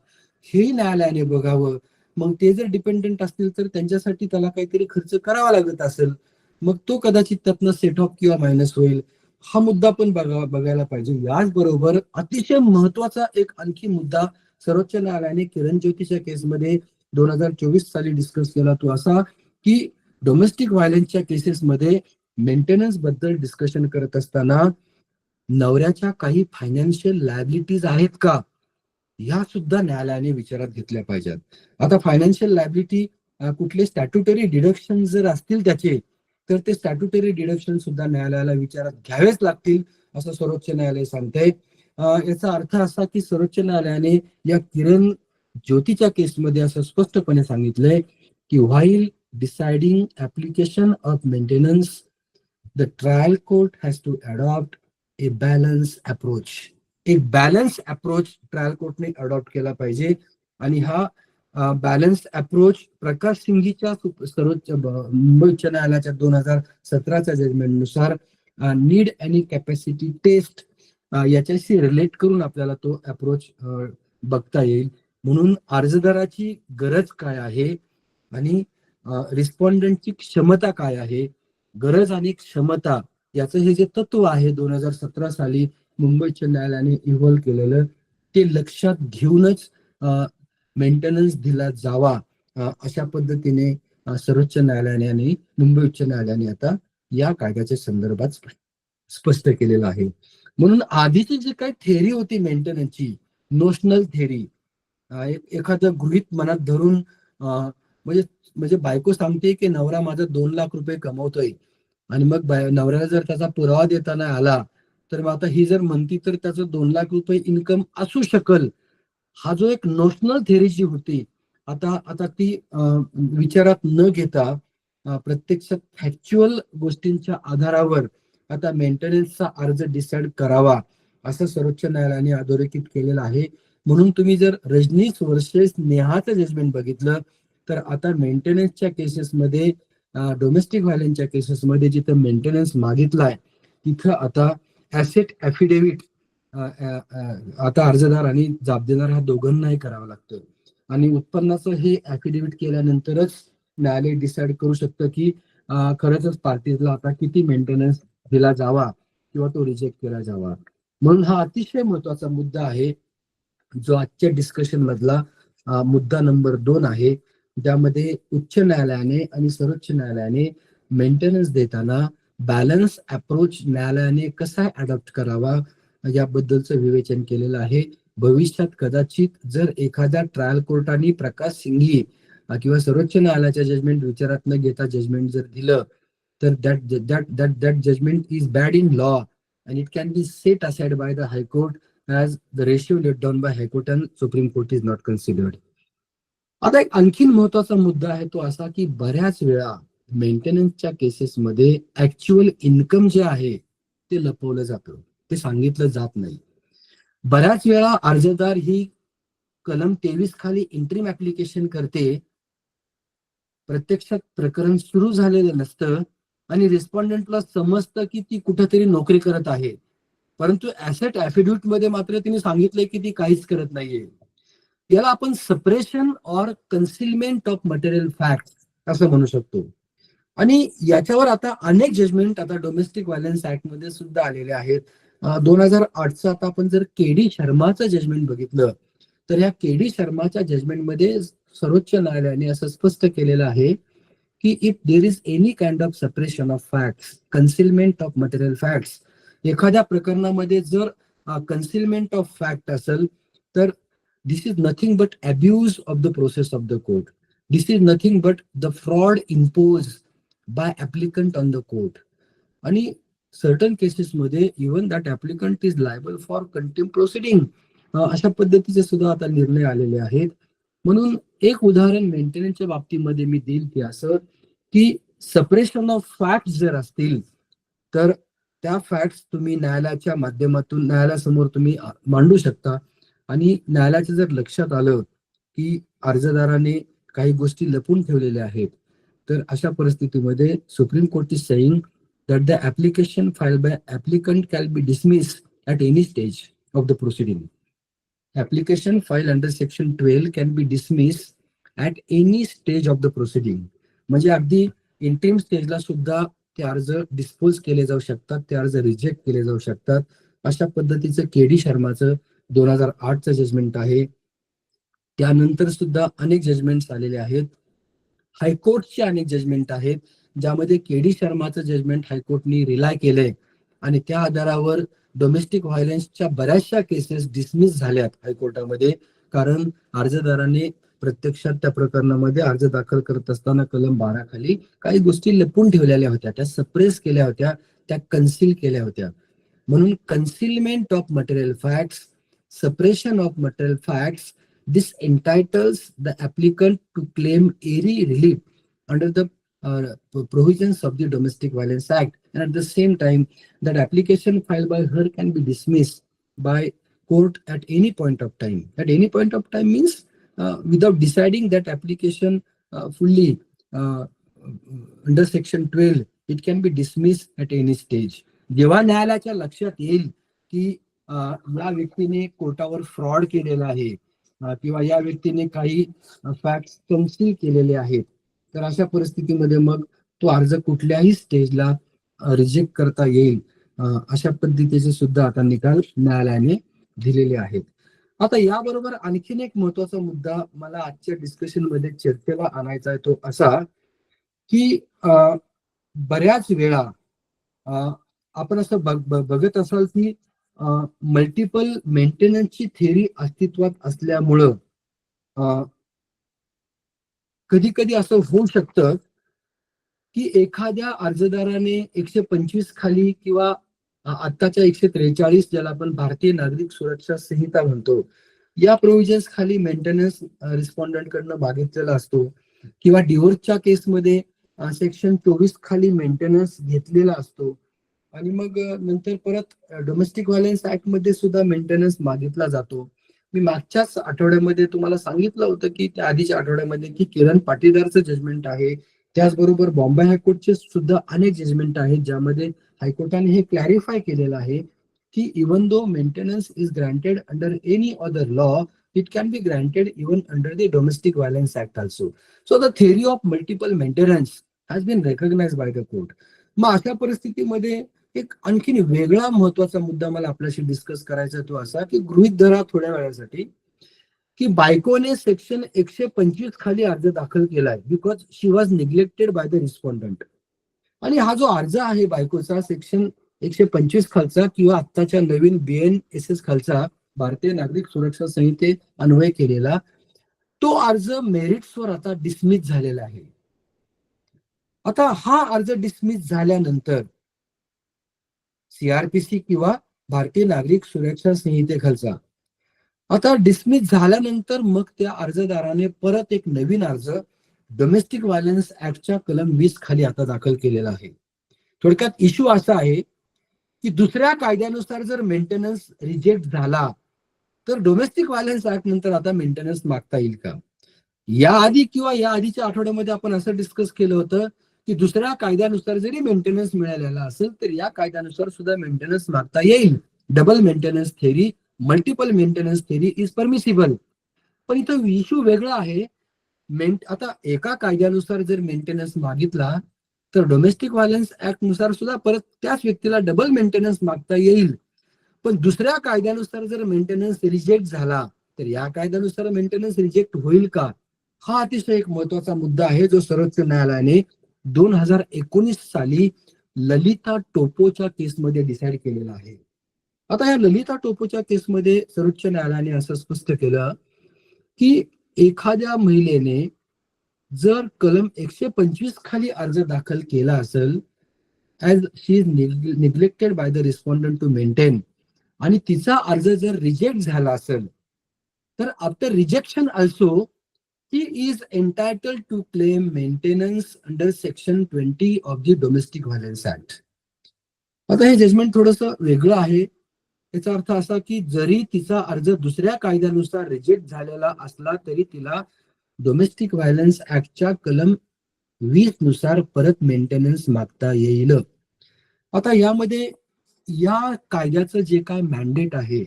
हे न्यायालयाने बघावं. मग ते जर डिपेंडंट असतील तर त्यांच्यासाठी त्याला काहीतरी खर्च करावा लागत असेल, मग तो कदाचित त्यातनं सेट ऑफ किंवा मायनस होईल. हा मुद्दा पण बघायला पाहिजे. याचबरोबर अतिशय महत्वाचा एक आणखी मुद्दा सर्वोच्च न्यायालयाने किरण ज्योतीच्या केसमध्ये 2024 साली डिस्कस केला, तो असा की डोमेस्टिक व्हायलन्सच्या केसेसमध्ये मेंटेनन्स बद्दल डिस्कशन करत असताना नवऱ्याच्या काही फायनान्शियल लायबिलिटीज आहेत का, ह्या सुद्धा न्यायालयाने विचारात घेतल्या पाहिजेत. आता फायनान्शियल लायबिलिटी कुठले स्टॅट्युटरी डिडक्शन जर असतील त्याचे, तर ते स्टॅट्युटरी डिडक्शन सुद्धा न्यायालयाला विचारात घ्यावेच लागतील असं सर्वोच्च न्यायालय सांगतंय. याचा अर्थ असा की सर्वोच्च न्यायालयाने या किरण ज्योतीच्या केसमध्ये असं स्पष्टपणे सांगितलंय की while deciding application of maintenance the trial court has to adopt a balance approach. एक बॅलन्स अप्रोच ट्रायल कोर्टने अडॉप्ट केला पाहिजे. आणि हा बॅलन्स अप्रोच प्रकाश सिंघीच्या सर्वोच्च मुंबई उच्च न्यायालयाच्या 2017च्या जजमेंटनुसार नीड आणि कॅपॅसिटी टेस्ट याच्याशी रिलेट करून आपल्याला तो अप्रोच बघता येईल. म्हणून अर्जदाराची गरज काय आहे आणि रिस्पॉन्डंटची क्षमता काय आहे, गरज आणि क्षमता याचं हे जे तत्व आहे 2017 साली मुंबई उच्च न्यायालयाने इव्हॉल्व केलेलं ते लक्षात घेऊनच मेंटेनन्स दिला जावा, अशा पद्धतीने सर्वोच्च न्यायालयाने आणि मुंबई उच्च न्यायालयाने आता या कायद्याच्या संदर्भात स्पष्ट केलेलं आहे. म्हणून आधीची जी काही थेअरी होती मेंटेनन्सची, नोशनल थेअरी, एखादं गृहीत मनात धरून म्हणजे म्हणजे बायको सांगते की नवरा माझा 2 लाख रुपये कमवतोय, आणि मग नवऱ्याला जर त्याचा पुरावा देता नाही आला, तर मग आता ही जर म्हणती तर त्याचं 2 लाख रुपये इन्कम असू शकल, हा जो एक नोशनल थेअरी जी होती, आता आता ती विचारात न घेता प्रत्यक्षात फॅक्च्युअल गोष्टींच्या आधारावर आता मेंटेनन्सचा अर्ज डिसाईड करावा, असं सर्वोच्च न्यायालयाने अधोरेखित केलेलं आहे. म्हणून तुम्ही जर रजनीश वर्सेस नेहाचं जजमेंट बघितलं, तर आता मेंटेनन्सच्या केसेसमध्ये, डोमेस्टिक व्हायलन्सच्या केसेसमध्ये जिथं मेंटेनन्स मागितलाय तिथं आता ऍसेट ऍफिडेव्हिट आता अर्जदार आणि जाब देणार ह्या दोघांनाही करावं लागतं, आणि उत्पन्नाचं हे ऍफिडेव्हिट केल्यानंतरच न्यायालय डिसाईड करू शकतं की खरंच पार्टीजला आता किती मेंटेनन्स दिला जावा किंवा तो रिजेक्ट केला जावा. म्हणून हा अतिशय महत्वाचा मुद्दा आहे, जो आजच्या डिस्कशन मधला मुद्दा नंबर 2 आहे, ज्यामध्ये उच्च न्यायालयाने आणि सर्वोच्च न्यायालयाने मेंटेनन्स देताना बॅलन्स अप्रोच न्यायालयाने कसा अडॉप्ट करावा याबद्दलचं विवेचन केलेलं आहे. भविष्यात कदाचित जर एखाद्या ट्रायल कोर्टाने प्रकाश सिंघी किंवा सर्वोच्च न्यायालयाच्या जजमेंट विचारात न घेता जजमेंट जर दिलं, तर that judgment is bad in law and it can be set aside by the high court as the ratio laid down by High Court and Supreme Court is not considered. आता एक आणखीन महत्वाचा मुद्दा आहे तो असा की बऱ्याच वेळा मेंटेनन्सच्या केसेसमध्ये ऍक्च्युअल इन्कम जे आहे ते लपवलं जातं, ते सांगितलं जात नाही. बऱ्याच वेळा अर्जदार ही कलम 23 खाली इंटरिम ऍप्लिकेशन करते, प्रत्यक्षात प्रकरण सुरू झालेलं नसतं आणि रिस्पॉन्डंटला समजतं की ती कुठेतरी नोकरी करत आहे, परंतु ऍसेट ऍफिडेव्हिट मध्ये मात्र तिने सांगितलंय की ती काहीच करत नाहीये. याला आपण suppression or concealment of material fact असं म्हणू शकतो. आणि याच्यावर आता अनेक जजमेंट आता डोमेस्टिक व्हायलन्स ऍक्ट मध्ये सुद्धा आलेले आहेत. 2008चं आता आपण जर के.डी. शर्माचं जजमेंट बघितलं, तर या के.डी. शर्माच्या जजमेंटमध्ये सर्वोच्च न्यायालयाने असं स्पष्ट केलेलं आहे की if there is any kind of suppression of facts, concealment of material facts, एखाद्या प्रकरणामध्ये जर कन्सिलमेंट ऑफ फॅक्ट असेल, तर this is nothing but abuse of the process of the court. This is nothing but the fraud impose by applicant on the court. आणि certain केसेसमध्ये even that applicant is liable for contempt proceeding, अशा पद्धतीचे सुद्धा आता निर्णय आलेले आहेत. म्हणून एक उदाहरण मेंटेनन्सच्या बाबतीमध्ये मी देईल की असं की सपरेशन ऑफ फॅक्ट जर असतील, तर त्या फॅक्ट्स तुम्ही न्यायालयाच्या माध्यमातून न्यायालयासमोर तुम्ही मांडू शकता, आणि न्यायालयाच्या जर लक्षात आलं की अर्जदाराने काही गोष्टी लपून ठेवलेल्या आहेत, तर अशा परिस्थितीमध्ये supreme court is saying that the application filed by applicant can be dismissed at any stage of the proceeding. Application filed under section 12 can be dismissed at any stage of the proceeding. म्हणजे अगदी इंटिम स्टेजला सुद्धा ते अर्ज dispose केले जाऊ शकतात, ते अर्ज रिजेक्ट केले जाऊ शकतात. अशा पद्धतीचं के.डी. शर्माचं 2008चं जजमेंट आहे. त्यानंतर सुद्धा अनेक जजमेंट्स आलेले आहेत. हायकोर्टचे अनेक जजमेंट आहेत, ज्यामध्ये के.डी. शर्माचं जजमेंट हायकोर्टनी रिलाय केलंय, आणि त्या आधारावर डोमेस्टिक व्हायलन्सच्या बऱ्याचशा केसेस डिसमिस झाल्यात हायकोर्टामध्ये, कारण अर्जदाराने प्रत्यक्षात त्या प्रकरणामध्ये अर्ज दाखल करत असताना कलम 12 खाली काही गोष्टी लपून ठेवलेल्या होत्या, त्या सप्रेस केल्या होत्या, त्या कन्सील केल्या होत्या. म्हणून concealment of material facts, separation of material facts, this entitles the applicant to claim airy relief under the provisions of the Domestic Violence Act, and at the same time that application filed by her can be dismissed by court at any point of time. At any point of time means without deciding that application fully under section 12, it can be dismissed at any stage. जेव्हा न्यायालयाच्या लक्षात येईल की या व्यक्तीने कोर्टावर fraud केलेला आहे किंवा या व्यक्तीने काही फॅक्ट्स कन्सील केलेले आहेत, तर अशा परिस्थितीमध्ये मग तो अर्ज कुठल्याही स्टेजला रिजेक्ट करता येईल, अशा पद्धतीचे सुद्धा आता निकाल न्यायालयाने दिलेले आहेत. आता याबरोबर आणखीन एक महत्वाचा मुद्दा मला आजच्या डिस्कशन मध्ये चर्चेला आणायचा आहे, तो असा की बऱ्याच वेळा आपण असं बघत असाल की मल्टिपल मेंटेनन्सची थेअरी अस्तित्वात असल्यामुळं कधी कधी असं होऊ शकतं की एखाद्या अर्जदाराने 125 खाली किंवा आत्ताच्या 143 ज्याला आपण भारतीय नागरिक सुरक्षा संहिता म्हणतो, या प्रोव्हिजन्स खाली मेंटेनन्स रिस्पॉन्डंट कडनं मागितलेला असतो, किंवा डिव्होर्सच्या केसमध्ये सेक्शन 24 खाली मेंटेनन्स घेतलेला असतो, आणि मग नंतर परत डोमेस्टिक व्हायलन्स ऍक्ट मध्ये सुद्धा मेंटेनन्स मागितला जातो. मी मागच्याच आठवड्यामध्ये तुम्हाला सांगितलं होतं की त्या आधीच्या आठवड्यामध्ये की किरण पाटीदारचं जजमेंट आहे, त्याचबरोबर बॉम्बे हायकोर्टचे सुद्धा अनेक जजमेंट आहेत ज्यामध्ये हायकोर्टाने हे क्लॅरिफाय केलेलं आहे की even though maintenance is granted under any other law, it can be granted even under the domestic violence act also. So the theory of multiple maintenance has been recognised by the court. मग अशा परिस्थितीमध्ये एक आणखीन वेगळा महत्वाचा मुद्दा मला आपल्याशी डिस्कस करायचा, तो असा की गृहीत धरा थोड्या वेळासाठी की बायकोने सेक्शन 125 खाली अर्ज दाखल केलाय because she was neglected by the respondent. आणि हा जो अर्ज आहे बायकोचा सेक्शन 125 खालचा किंवा आत्ताच्या नवीन BNSS खालचा भारतीय नागरिक सुरक्षा संहिते अन्वय केलेला, तो अर्ज मेरिट्सवर आता डिसमिस झालेला आहे. आता हा अर्ज डिसमिस झाल्यानंतर CRPC किंवा भारतीय नागरिक सुरक्षा संहितेखालचा आता डिसमिस झाल्यानंतर मग त्या अर्जदाराने परत एक नवीन अर्ज डोमेस्टिक व्हायलन्स ऍक्टच्या कलम 20 खाली आता दाखल केलेला आहे. थोडक्यात इश्यू असा आहे की दुसऱ्या कायद्यानुसार जर मेंटेनन्स रिजेक्ट झाला तर डोमेस्टिक व्हायलन्स ऍक्ट नंतर आता मेंटेनन्स मागता येईल का? याआधी किंवा या आधीच्या आठवड्यामध्ये आपण असं डिस्कस केलं होतं की दुसऱ्या कायद्यानुसार जरी मेंटेनन्स मिळालेला असेल तर या कायद्यानुसार सुद्धा मेंटेनन्स मागता येईल. Double maintenance theory, multiple maintenance theory is permissible. पण इथं इश्यू वेगळा आहे. आता एका कायद्यानुसार जर मेंटेनन्स मागितला तर डोमेस्टिक व्हायलन्स ऍक्ट नुसार सुद्धा परत त्याच व्यक्तीला डबल मेंटेनन्स मागता येईल. पण दुसऱ्या कायद्यानुसार जर मेंटेनन्स रिजेक्ट झाला तर या कायद्यानुसार मेंटेनन्स रिजेक्ट होईल का? हा अतिशय एक महत्वाचा मुद्दा आहे जो सर्वोच्च न्यायालयाने 2019 साली ललिता टोपोच्या केसमध्ये डिसाईड केलेला आहे. आता या ललिता टोपोच्या केसमध्ये सर्वोच्च न्यायालयाने असं स्पष्ट केलं की एखाद्या महिलेने जर कलम 125 खाली अर्ज दाखल केला असेल as she is neglected by the respondent to maintain, आणि तिचा अर्ज जर रिजेक्ट झाला असेल तर after rejection also he is entitled to claim maintenance under section 20 of the domestic violence act. आता हे जजमेंट थोडस वेगळं आहे. याचा अर्थ असा की जरी तिचा अर्ज दुसऱ्या कायद्यानुसार रिजेक्ट झालेला असला तरी तिला डोमेस्टिक व्हायलन्स ऍक्टच्या कलम 20 नुसार परत मेंटेनन्स मागता येईल. आता यामध्ये या कायद्याचं जे काय मॅन्डेट आहे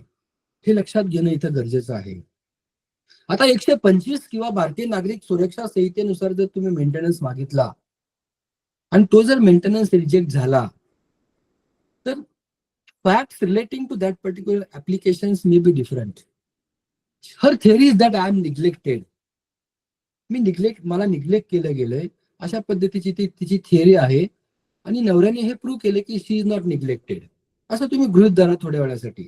हे लक्षात घेणं इथं गरजेचं आहे. आता 125 किंवा भारतीय नागरिक सुरक्षा संहितेनुसार जर तुम्ही मेंटेनन्स मागितला आणि तो जर मेंटेनन्स रिजेक्ट झाला तर facts relating to that particular applications may be different. Her theory is that I am neglected. मला निग्लेक्ट केलं गेलंय अशा पद्धतीची तिची थिअरी आहे, आणि नवऱ्याने हे प्रूव्ह केले की शी इज नॉट निग्लेक्टेड, असं तुम्ही गृहीत धरा थोड्या वेळासाठी.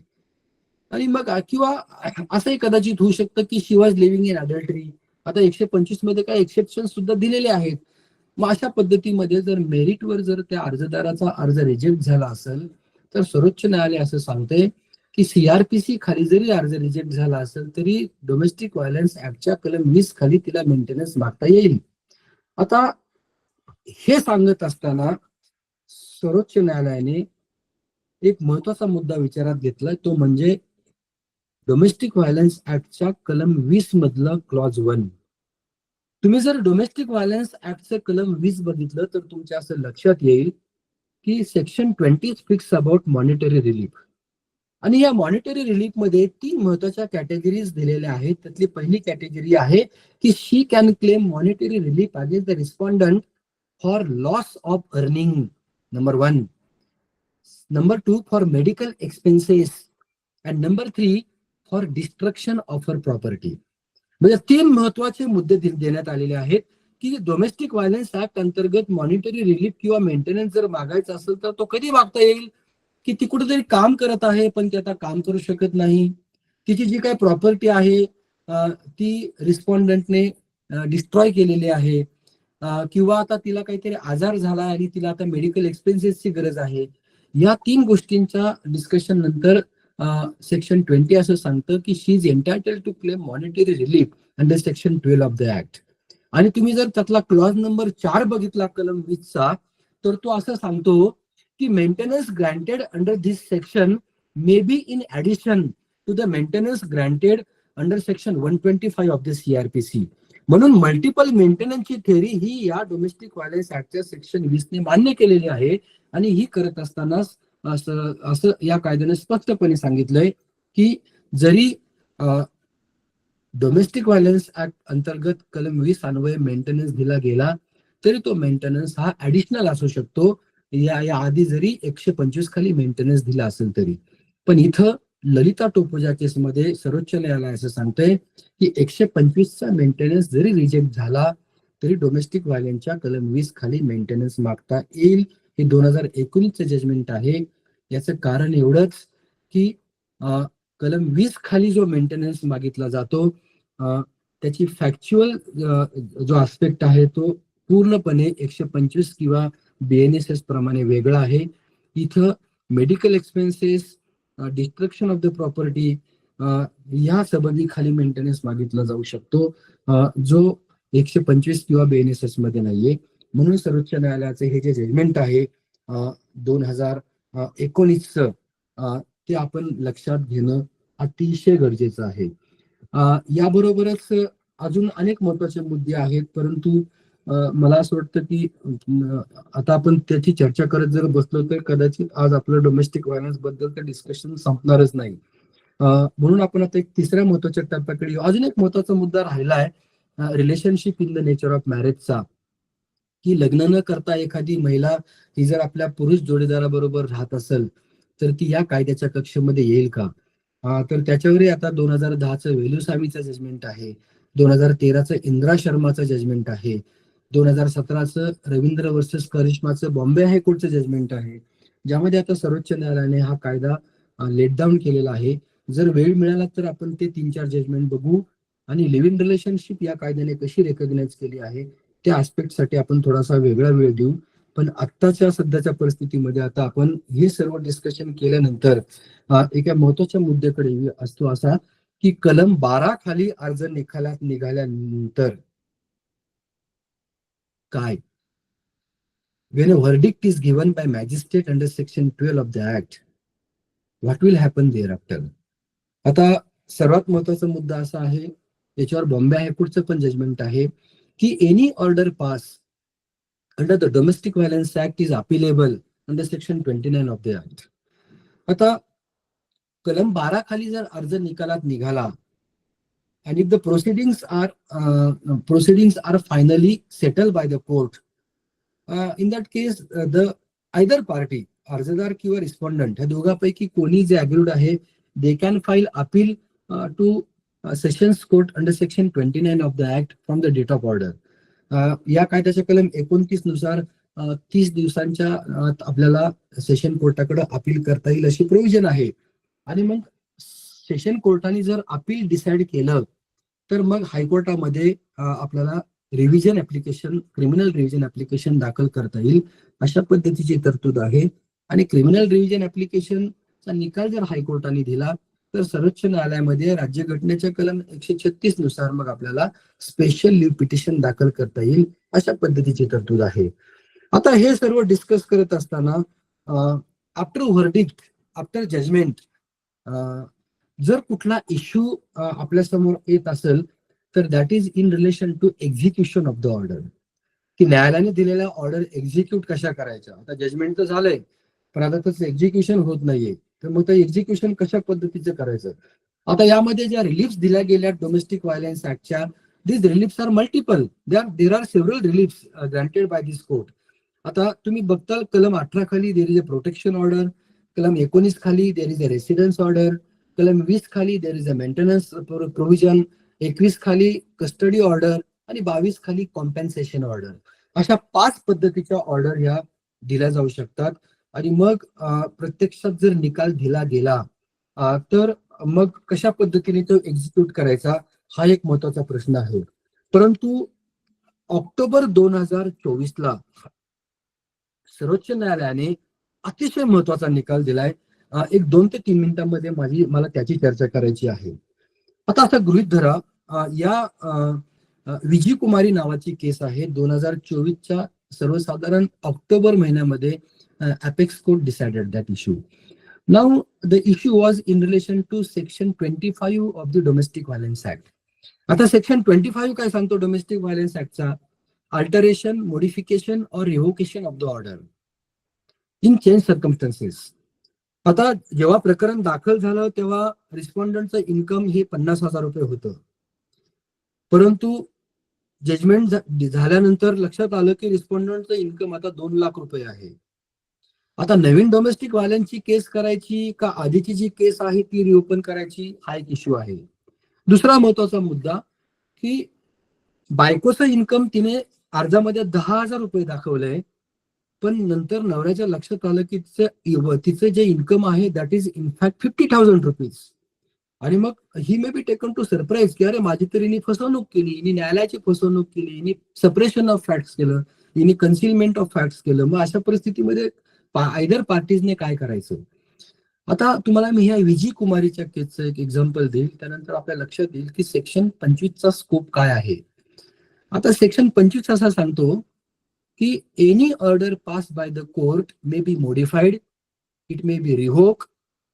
आणि मग किंवा असंही कदाचित होऊ शकतं की शी वॉज लिव्हिंग इन अडल्टरी. आता 125 मध्ये काही एक्सेप्शन सुद्धा दिलेले आहेत. मग अशा पद्धतीमध्ये जर मेरिटवर जर त्या अर्जदाराचा अर्ज रिजेक्ट झाला असेल तर सर्वोच्च न्यायालय असं सांगते की CRPC खाली जरी अर्ज रिजेक्ट झाला असेल तरी डोमेस्टिक व्हायलन्स ऍक्टच्या कलम 20 खाली तिला मेंटेनन्स मागता येईल. आता हे सांगत असताना सर्वोच्च न्यायालयाने एक महत्वाचा मुद्दा विचारात घेतला, तो म्हणजे डोमेस्टिक व्हायलन्स ऍक्टच्या कलम 20 मधलं क्लॉज 1. तुम्ही जर डोमेस्टिक व्हायलन्स ऍक्टचं कलम 20 बघितलं तर तुमच्या असं लक्षात येईल की section 20 fix about monetary relief, आणि या मॉनिटरी रिलीफ मध्ये 3 महत्वाच्या कॅटेगरीज दिलेल्या आहेत. त्यातली पहिली कॅटेगरी आहे की she can claim monetary relief against the respondent for loss of earning, number 1. number 2 for medical expenses, and number 3 for destruction of her property. म्हणजे 3 महत्वाचे मुद्दे देण्यात आलेले आहेत की डोमेस्टिक व्हायलन्स ऍक्ट अंतर्गत मॉनिटरी रिलीफ किंवा मेंटेनन्स जर मागायचा असेल तर तो कधी मागता येईल, की ती कुठेतरी काम करत आहे पण ती आता काम करू शकत नाही, तिची जी काही प्रॉपर्टी आहे ती रिस्पॉन्डंटने डिस्ट्रॉय केलेली आहे, किंवा आता तिला काहीतरी आजार झाला आणि तिला आता मेडिकल एक्सपेन्सेसची गरज आहे. या 3 गोष्टींच्या डिस्कशन नंतर सेक्शन 20 असं सांगतं की she is entitled to claim monetary relief under section 12 of the act. आणि तुम्ही जर त्यातला क्लॉज नंबर 4 बघितला कलम 20 चा, तर तो असं सांगतो की maintenance granted under this section may be in addition to the maintenance granted under section 125 of the CRPC. म्हणून मल्टिपल मेंटेनन्सची थेअरी ही या डोमेस्टिक व्हायलन्स ऍक्टच्या सेक्शन 20 ने मान्य केलेली आहे. आणि ही करत असताना असं या कायद्याने स्पष्टपणे सांगितलंय की जरी डोमेस्टिक व्हायलन्स ऍक्ट अंतर्गत कलम 20 अन्वये मेंटेनन्स दिला गेला तरी तो मेंटेनन्स हा ऍडिशनल असू शकतो, या आधी जरी 125 खाली मेंटेनन्स दिला असेल तरी. पण इथं ललिता टोपोजा केसमध्ये सर्वोच्च न्यायालय असं सांगतंय की 125 चा मेंटेनन्स जरी रिजेक्ट झाला तरी डोमेस्टिक व्हायलन्सच्या कलम 20 खाली मेंटेनन्स मागता येईल. हे 2019चं जजमेंट आहे. याचं कारण एवढंच की कलम 20 खाली जो मेंटेनन्स मागितला जातो त्याची फॅक्च्युअल जो आस्पेक्ट आहे तो पूर्णपणे 125 किंवा BNSS प्रमाणे वेगळा आहे. इथं medical expenses, destruction of the property या संबंधी खाली मेंटेनन्स मागितला जाऊ शकतो, जो 125 किंवा BNSS मध्ये नाहीये. म्हणून सर्वोच्च न्यायालयाचे हे जे जजमेंट आहे 2019चं ते आपण लक्षात घेणं अतिशय गरजेचं आहे. याबरोबरच अजून अनेक महत्वाचे मुद्दे आहेत, परंतु मला असं वाटतं की आता आपण त्याची चर्चा करत जर बसलो तर कदाचित आज आपलं डोमेस्टिक व्हायलन्स बद्दल तर डिस्कशन संपणारच नाही. म्हणून आपण आता एक तिसऱ्या महत्वाच्या टप्प्याकडे येऊ. अजून एक महत्वाचा मुद्दा राहिला आहे relationship in the nature of मॅरेजचा, की लग्न न करता एखादी महिला ही जर आपल्या पुरुष जोडीदाराबरोबर राहत असेल तर ती या कायद्याच्या कक्षेमध्ये येईल का? तर त्याच्यावरही आता 2010चं वेलुस्वामीचं जजमेंट आहे, 2013चं इंदिरा शर्माचं जजमेंट आहे, 2017चं रवींद्र वर्सेस करिश्माचं बॉम्बे हायकोर्टचं जजमेंट आहे, ज्यामध्ये आता सर्वोच्च न्यायालयाने हा कायदा लेट डाऊन केलेला आहे. जर वेळ मिळाला तर आपण ते 3-4 जजमेंट बघू आणि लिव्ह इन रिलेशनशिप या कायद्याने कशी रेकॉग्नाइज केली आहे त्या आस्पेक्टसाठी आपण थोडासा वेगळा वेळ देऊ. पण आत्ताच्या सध्याच्या परिस्थितीमध्ये आता आपण हे सर्व डिस्कशन केल्यानंतर एका महत्वाच्या मुद्द्याकडे असतो असा की कलम 12 खाली अर्ज निघाल्यानंतर काय, when a verdict is given by magistrate under section 12 of the act, what will happen thereafter? आता सर्वात महत्वाचा मुद्दा असा आहे, याच्यावर बॉम्बे हायकोर्टचं पण जजमेंट आहे की any order pass under the domestic violence act is appealable under section 29 of the act. आता कलम 12 खाली जर अर्ज निकालात निघाला and if the proceedings are finally settled by the court, in that case the either party अर्जदार किंवा respondent ह्या दोघांपैकी कोणी जे अग्रीड आहे they can file appeal to sessions court under section 29 of the act from the date of order. या कायद्याच्या कलम 29 नुसार 30 दिवसांच्या आपल्याला सेशन कोर्टाकडे अपील करता येईल अशी प्रोव्हिजन आहे. आणि मग सेशन कोर्टाने जर अपील डिसाइड केलं तर मग हायकोर्टामध्ये आपल्याला revision application, criminal revision application दाखल करता येईल अशा पद्धतीची तरतूद आहे. आणि क्रिमिनल रिव्हिजन ऍप्लिकेशनचा निकाल जर हायकोर्टाने दिला तर सर्वोच्च न्यायालयामध्ये राज्यघटनेच्या कलम 136 नुसार मग आपल्याला स्पेशल लिव्ह पिटिशन दाखल करता येईल अशा पद्धतीची तरतूद आहे. आता हे सर्व डिस्कस करत असताना आफ्टर व्हर्डिक्ट, आफ्टर जजमेंट, जर कुठला इश्यू आपल्या समोर येत असेल तर that is in relation to execution of the order, की न्यायालयाने दिलेल्या ऑर्डर एक्झिक्यूट कशा करायच्या. आता जजमेंट तर झालंय पण आता त्याचं एक्झिक्युशन होत नाहीये, तर मग ते एक्झिक्युशन कशा पद्धतीचं करायचं. आता यामध्ये ज्या रिलीफ्स दिल्या गेल्या डोमेस्टिक व्हायलन्स ऍक्टच्या, this reliefs are multiple, there are several reliefs granted by this court. आता तुम्ही बघताल कलम 18 खाली there is a protection order, कलम 19 खाली there is a residence order, कलम 20 खाली there is a maintenance provision, 21 खाली कस्टडी ऑर्डर आणि 22 खाली कॉम्पेन्सेशन ऑर्डर. अशा 5 पद्धतीच्या ऑर्डर ह्या दिल्या जाऊ शकतात. आणि मग प्रत्यक्षात जर निकाल दिला गेला तर मग कशा पद्धतीने तो एक्झिक्यूट करायचा हा एक महत्वाचा प्रश्न आहे. परंतु ऑक्टोबर 2024 ला सर्वोच्च न्यायालयाने अतिशय महत्वाचा निकाल दिलाय. एक 2 ते 3 मिनिटांमध्ये मला त्याची चर्चा करायची आहे. आता असं गृहीत धरा या विजय कुमारी नावाची केस आहे. 2024च्या सर्वसाधारण ऑक्टोबर महिन्यामध्ये apex court decided that issue. Now the issue was in relation to section 25 of the domestic violence act. आता सेक्शन 25 काय सांगतो डोमेस्टिक व्हायलन्स ऍक्टचा? Alteration, modification or revocation of the order in change circumstances. आता जेव्हा प्रकरण दाखल झालं तेव्हा रिस्पॉन्डंटचं इन्कम हे 50,000 रुपये होतं. परंतु जजमेंट झाल्यानंतर लक्षात आलं की रिस्पॉन्डंटचं इन्कम आता 2 लाख रुपये आहे. आता नवीन डोमेस्टिक व्हायलन्सची केस करायची का आधीची जी केस आहे ती रिओपन करायची हा एक इश्यू आहे. दुसरा महत्वाचा मुद्दा की बायकोचं इन्कम तिने अर्जामध्ये 10,000 रुपये दाखवलंय, पण नंतर नवऱ्याच्या लक्षात आलं की तिचं जे इन्कम आहे दॅट इज इनफॅक्ट 50,000 रुपीज. आणि मग he may be taken to surprise की अरे माझी तर हिने फसवणूक केली, हिने न्यायालयाची फसवणूक केली, हिने सपरेशन ऑफ फॅक्ट्स केलं, हिने कन्सिलमेंट ऑफ फॅक्ट्स केलं. मग अशा परिस्थितीमध्ये आयदर पार्टीजने काय करायचं? आता तुम्हाला मी ह्या विजय कुमारीच्या केसचं एक एक्झाम्पल देईल, त्यानंतर आपल्या लक्षात येईल की सेक्शन 25चा स्कोप काय आहे. आता सेक्शन 25 असा सांगतो की any order pass by the court may be modified, it may be revoke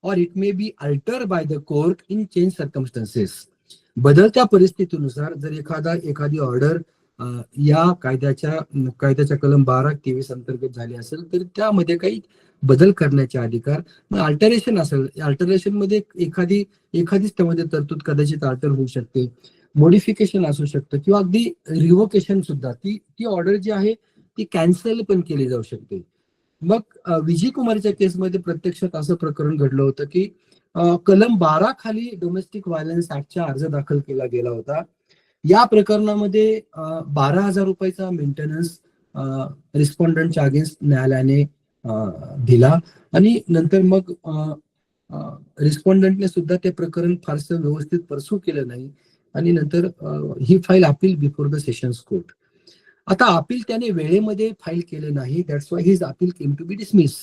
or it may be alter by the court in change circumstances. बदलत्या परिस्थितीनुसार जर एखादी ऑर्डर या कायद्याच्या कलम 12-23 अंतर्गत झाली असेल तर त्यामध्ये काही बदल करण्याचे अधिकार. मग अल्टरेशन असेल, अल्टरेशन मध्ये एखादीच त्यामध्ये तरतूद कदाचित अल्टर होऊ शकते, मॉडिफिकेशन असू शकतं किंवा अगदी रिव्होकेशन सुद्धा. ती ऑर्डर जी आहे ती कॅन्सल पण केली जाऊ शकते. मग विजय कुमारच्या केसमध्ये प्रत्यक्षात असं प्रकरण घडलं होतं की कलम 12 खाली डोमेस्टिक व्हायलन्स ऍक्टचा अर्ज दाखल केला गेला होता. या प्रकरणामध्ये 12,000 रुपयाचा मेंटेनन्स रिस्पॉन्डंटच्या अगेन्स्ट न्यायालयाने दिला आणि नंतर मग रिस्पॉन्डंटने सुद्धा ते प्रकरण फारसं व्यवस्थित परसू केलं नाही आणि नंतर he file appeal before the sessions court. आता अपील त्याने वेळेमध्ये फाईल केलं नाही, that's why his appeal came to be dismiss.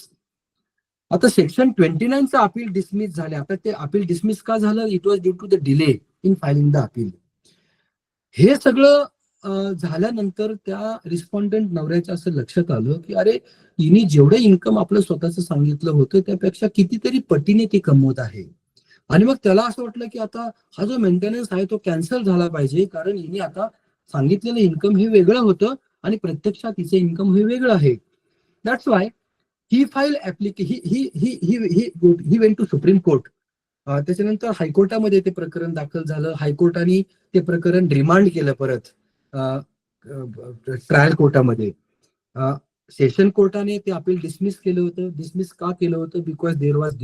आता सेक्शन 29चा अपील डिसमिस झाले. आता ते अपील डिसमिस का झालं? It was due to the delay in filing the appeal. हे सगळं झाल्यानंतर त्या रिस्पॉन्डंट नवऱ्याच्या असं लक्षात आलं की अरे हिने जेवढं इन्कम आपलं स्वतःचं सांगितलं होतं त्यापेक्षा कितीतरी पटीने ती कमवत आहे. आणि मग त्याला असं वाटलं की आता हा जो मेंटेनन्स आहे तो कॅन्सल झाला पाहिजे, कारण हिने आता सांगितलेलं इन्कम हे वेगळं होतं आणि प्रत्यक्षात तिचं इन्कम हे वेगळं आहे. That's why he file he went to supreme court. त्याच्यानंतर हायकोर्टामध्ये ते प्रकरण दाखल झालं. हायकोर्टाने ते प्रकरण रिमांड केलं परत ट्रायल कोर्टामध्ये. सेशन कोर्टाने ते अपील डिसमिस केलं होतं. डिसमिस का केलं होतं? बिकॉज देर वॉज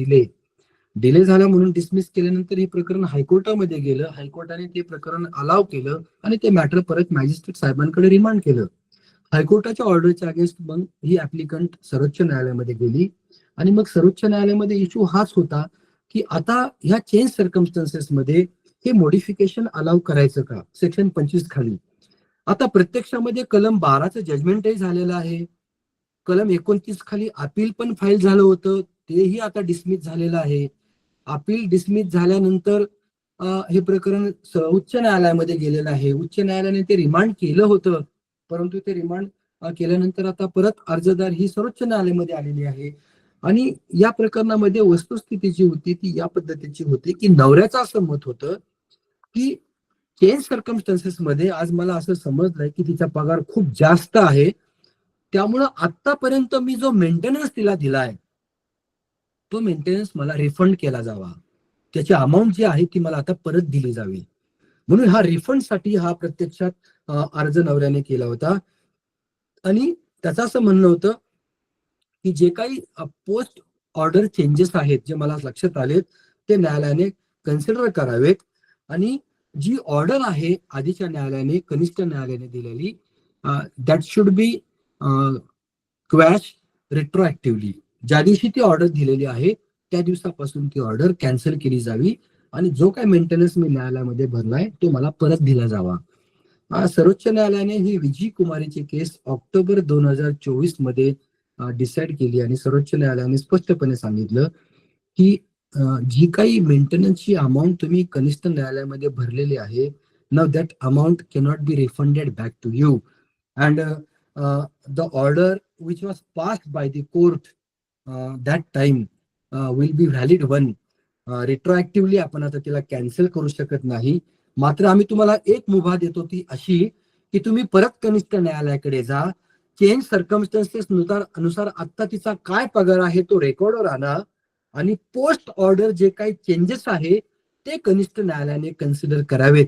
डिले झाला म्हणून डिसमिस केल्यानंतर हे प्रकरण हायकोर्टामध्ये गेलं. हायकोर्टाने ते प्रकरण अलाव केलं आणि ते मॅटर परत मॅजिस्ट्रेट साहेबांकडे रिमांड केलं. हायकोर्टाच्या ऑर्डरच्या अगेन्स्ट मग ही ऍप्लिकंट सर्वोच्च न्यायालयामध्ये गेली आणि मग सर्वोच्च न्यायालयामध्ये इश्यू हाच होता की आता ह्या चेंज सर्कमस्टन्सेस मध्ये हे मॉडिफिकेशन अलाव करायचं का सेक्शन 25 खाली. आता प्रत्यक्षामध्ये कलम 12चं जजमेंटही झालेलं आहे. कलम 29 खाली अपील पण फाईल झालं होतं, तेही आता डिसमिस झालेलं आहे. अपील डिसमिस झाल्यानंतर हे प्रकरण उच्च न्यायालयामध्ये गेलेलं आहे. उच्च न्यायालयाने ते रिमांड केलं होतं, परंतु ते रिमांड केल्यानंतर आता परत अर्जदार ही सर्वोच्च न्यायालयामध्ये आलेली आहे. आणि या प्रकरणामध्ये वस्तुस्थिती जी होती ती या पद्धतीची होती की नवऱ्याचं असं मत होतं की चेंज सर्कमस्टन्सेस मध्ये आज मला असं समजलंय की तिचा पगार खूप जास्त आहे, त्यामुळं आतापर्यंत मी जो मेंटेनन्स तिला दिलाय तो मेंटेनन्स मला रिफंड केला जावा, त्याची अमाऊंट जी आहे ती मला आता परत दिली जावी. म्हणून हा रिफंडसाठी हा प्रत्यक्षात अर्ज नवऱ्याने केला होता. आणि त्याचं असं म्हणणं होतं की जे काही पोस्ट ऑर्डर चेंजेस आहेत जे मला लक्षात आलेत ते न्यायालयाने कन्सिडर करावेत आणि जी ऑर्डर आहे आधीच्या न्यायालयाने कनिष्ठ न्यायालयाने दिलेली दॅट शुड बी क्वॅश रेट्रोऍक्टिव्हली. ज्या दिवशी ती ऑर्डर दिलेली आहे त्या दिवसापासून ती ऑर्डर कॅन्सल केली जावी आणि जो काही मेंटेनन्स मी न्यायालयामध्ये भरलाय तो मला परत दिला जावा. सर्वोच्च न्यायालयाने ही विजी कुमारीची केस ऑक्टोबर 2024 मध्ये डिसाईड केली आणि सर्वोच्च न्यायालयाने स्पष्टपणे सांगितलं की जी काही मेंटेनन्सची अमाऊंट तुम्ही कनिष्ठ न्यायालयामध्ये भरलेली आहे, now that amount cannot be refunded back to you and the order which was passed by the court that time will be valid one. Retroactively आपण आता तिला कॅन्सल करू शकत नाही. मात्र आम्ही तुम्हाला एक मुभा देतो ती अशी की तुम्ही परत कनिष्ठ न्यायालयाकडे जा, चेंज सर्कमस्टन्सेस अनुसार आता तिचा काय पगार आहे तो रेकॉर्डवर आणा आणि पोस्ट ऑर्डर जे काही चेंजेस आहे ते कनिष्ठ न्यायालयाने कन्सिडर करावेत.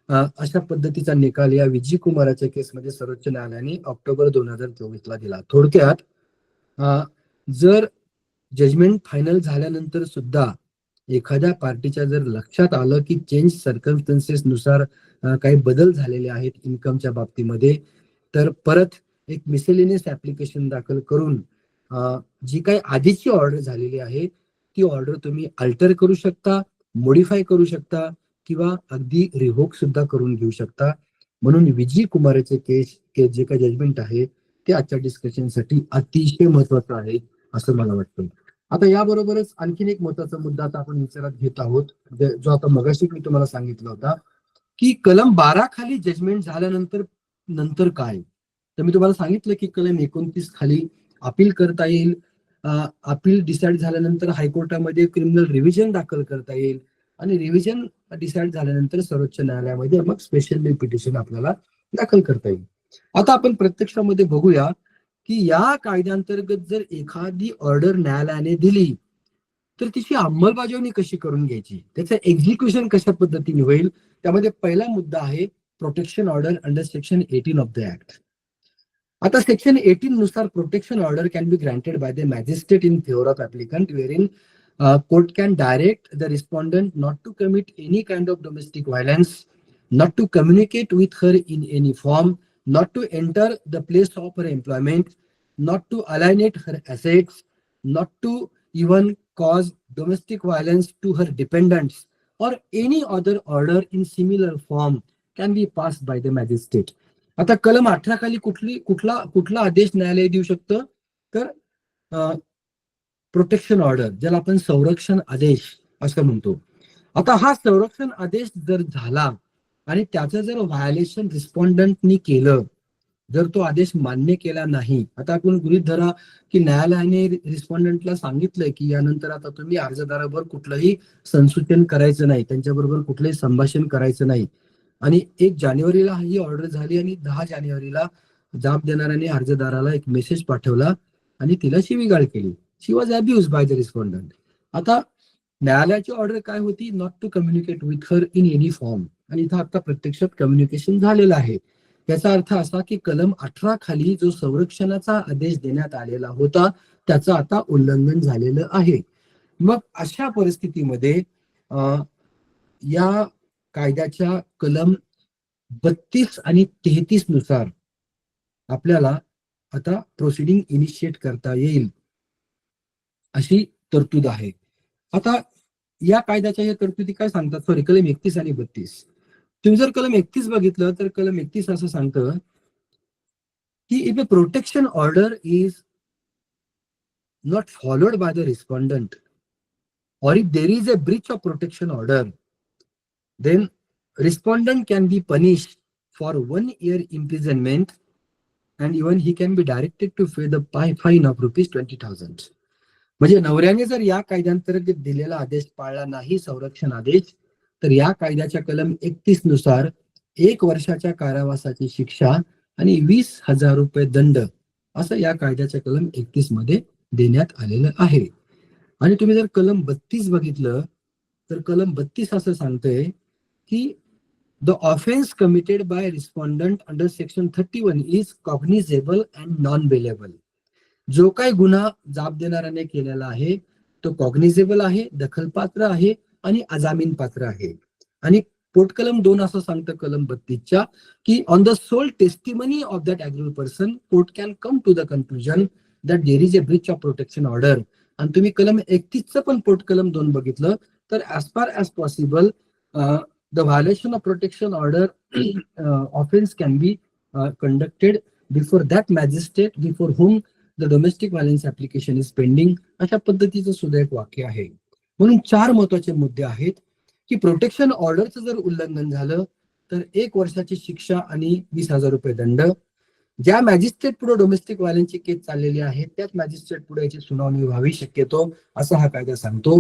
अशा पद्धतीचा निकाल या विजी कुमाराच्या केसमध्ये सर्वोच्च न्यायालयाने ऑक्टोबर 2024 ला दिला. थोडक्यात जर जजमेंट फायनल झाल्यानंतर सुद्धा एखाद्या पार्टीच्या जर लक्षात आलं की चेंज सर्कमस्टन्सेस नुसार काही बदल झालेले आहेत इन्कमच्या बाबतीमध्ये, तर परत एक मिसेलिनियस ऍप्लिकेशन दाखल करून जी काही आधीची ऑर्डर झालेली आहे ती ऑर्डर तुम्ही अल्टर करू शकता, मॉडिफाय करू शकता किंवा अगदी रिव्होक सुद्धा करून घेऊ शकता. म्हणून विजी कुमारचे केस जे काही जजमेंट आहे ते आजच्या डिस्कशनसाठी अतिशय महत्वाचं आहे असं मला वाटतं. आता याबरोबरच आणखीन एक महत्वाचा मुद्दा आता आपण विचारात घेत आहोत, जो आता मगाशी मी तुम्हाला सांगितला होता की कलम 12 खाली जजमेंट झाल्यानंतर काय. तर मी तुम्हाला सांगितलं की कलम 29 खाली अपील करता येईल. अपील डिसाईड झाल्यानंतर हायकोर्टामध्ये क्रिमिनल रिव्हिजन दाखल करता येईल आणि रिव्हिजन डिसाईड झाल्यानंतर सर्वोच्च न्यायालयामध्ये मग स्पेशल पिटिशन आपल्याला दाखल करता येईल. आता आपण प्रत्यक्षामध्ये बघूया की या कायद्याअंतर्गत जर एखादी ऑर्डर न्यायालयाने दिली तर तिची अंमलबजावणी कशी करून घ्यायची, त्याचं एक्झिक्युशन कशा पद्धतीने होईल. त्यामध्ये पहिला मुद्दा आहे protection order under section 18 of the act. आता सेक्शन 18 नुसार protection order can be granted by the magistrate in favour of applicant where court can direct the respondent not to commit any kind of domestic violence, not to communicate with her in any form, not to enter the place of her employment, not to alienate her assets, not to even cause domestic violence to her dependents, or any other order in similar form can be passed by the magistrate. आता कलम 18 खाली कुठला आदेश न्यायालय देऊ शकतं, तर protection order, ज्याला आपण संरक्षण आदेश असं म्हणतो. आता हा संरक्षण आदेश जर झाला आणि त्याचं जर व्हायोलेशन रिस्पॉन्डंटनी केलं, जर तो आदेश मान्य केला नाही, आता आपण गृहीत धरा की न्यायालयाने रिस्पॉन्डंटला सांगितलंय की यानंतर आता तुम्ही अर्जदाराबरोबर कुठलंही संसूचन करायचं नाही, त्यांच्याबरोबर कुठलंही संभाषण करायचं नाही, आणि 1 जानेवारीला ही ऑर्डर झाली आणि 10 जानेवारीला जाब देणाऱ्याने अर्जदाराला एक मेसेज पाठवला आणि तिला शिवीगाळ केली. She was abused by the respondent. आता न्यायालयाची ऑर्डर काय होती, not to communicate with her in any form, आणि इथं आता प्रत्यक्षात कम्युनिकेशन झालेलं आहे. याचा अर्थ असा की कलम 18 खाली जो संरक्षणाचा आदेश देण्यात आलेला होता त्याचं आता उल्लंघन झालेलं आहे. मग अशा परिस्थितीमध्ये या कायद्याच्या कलम 32 आणि 33 नुसार आपल्याला आता प्रोसिडिंग इनिशिएट करता येईल अशी तरतूद आहे. आता या कायद्याच्या या तरतुदी काय सांगतात, सॉरी कलम 31 आणि 32. तुम्ही जर कलम 31 बघितलं तर कलम 31 असं सांगतं की if a protection order is not followed by the respondent or if there is a breach of protection order, then respondent can be punished for 1 year imprisonment and even he can be directed to pay the fine of ₹20,000. म्हणजे नवऱ्याने जर या कायद्यांतर्गत दिलेला आदेश पाळला नाही, संरक्षण आदेश, तर या कायद्याच्या कलम 31 नुसार 1 वर्षाच्या कारावासाची शिक्षा आणि ₹20,000 दंड असं या कायद्याच्या कलम 31 मध्ये देण्यात आलेलं आहे. आणि तुम्ही जर कलम 32 बघितलं तर कलम 32 असं सांगतंय की The offense committed by respondent under section 31 is cognizable and non-bailable. जो काही गुन्हा जाब देणाऱ्याने केलेला आहे तो कॉग्निझेबल आहे, दखलपात्र आहे आणि अजामीन पात्र आहे. आणि पोटकलम 2 असं सांगतं कलम 32च्या की on the sole testimony of that aggrieved person court can come to the conclusion that there is a breach of protection order. आणि तुम्ही कलम 31चं पण पोटकलम 2 बघितलं तर as far as possible the violation of protection order offense can be conducted before that magistrate before whom the domestic violence application is pending. अशा पद्धतीचं सुद्धा एक वाक्य आहे. म्हणून 4 महत्वाचे मुद्दे आहेत की प्रोटेक्शन ऑर्डरचं जर उल्लंघन झालं तर 1 वर्षाची शिक्षा आणि 20,000 रुपये दंड. ज्या मॅजिस्ट्रेट पुढे डोमेस्टिक व्हायलन्सची केस चाललेली आहे त्याच मॅजिस्ट्रेट पुढे याची सुनावणी व्हावी शक्यतो असं हा कायदा सांगतो.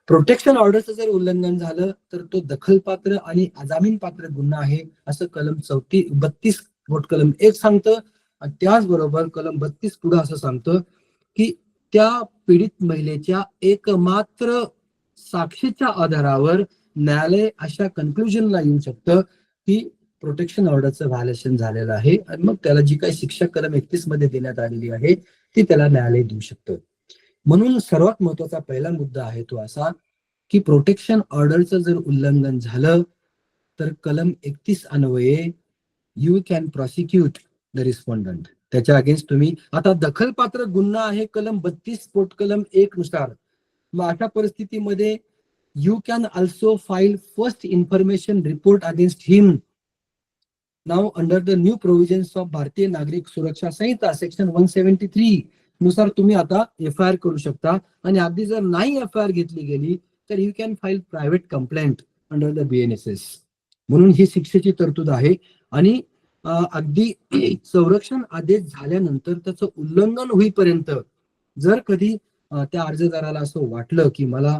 प्रोटेक्शन ऑर्डरचं जर उल्लंघन झालं तर तो दखलपात्र आणि अजामीन पात्र गुन्हा आहे असं कलम 32 पोटकलम 1 सांगतं. आणि त्याचबरोबर कलम 32 पुढे असं सांगतं की त्या पीडित महिलेच्या एकमात्र साक्षीच्या आधारावर न्यायालय अशा कन्क्लुजनला येऊ शकतं की प्रोटेक्शन ऑर्डरचं व्हायलेशन झालेलं आहे आणि मग त्याला जी काही शिक्षा कलम 31 मध्ये देण्यात आलेली आहे ती त्याला न्यायालय देऊ शकतं. म्हणून सर्वात महत्वाचा पहिला मुद्दा आहे तो असा की प्रोटेक्शन ऑर्डरचं जर उल्लंघन झालं तर कलम 31 अन्वये यू कॅन प्रॉसिक्यूट द रिस्पॉन्डंट. त्याच्या अगेन्स्ट तुम्ही आता दखलपात्र गुन्हा आहे कलम 32 पोटकलम 1 नुसार. मग अशा परिस्थितीमध्ये you can also file first information report against him. Now under the new provisions of भारतीय नागरिक सुरक्षा संहिता सेक्शन 173 नुसार तुम्ही आता FIR करू शकता. आणि अगदी जर नाही FIR घेतली गेली तर you can file private complaint under the BNSS. म्हणून ही शिक्षेची तरतूद आहे. आणि अगदी संरक्षण आदेश झाल्यानंतर त्याचं उल्लंघन होईपर्यंत जर कधी त्या अर्जदाराला असं वाटलं की मला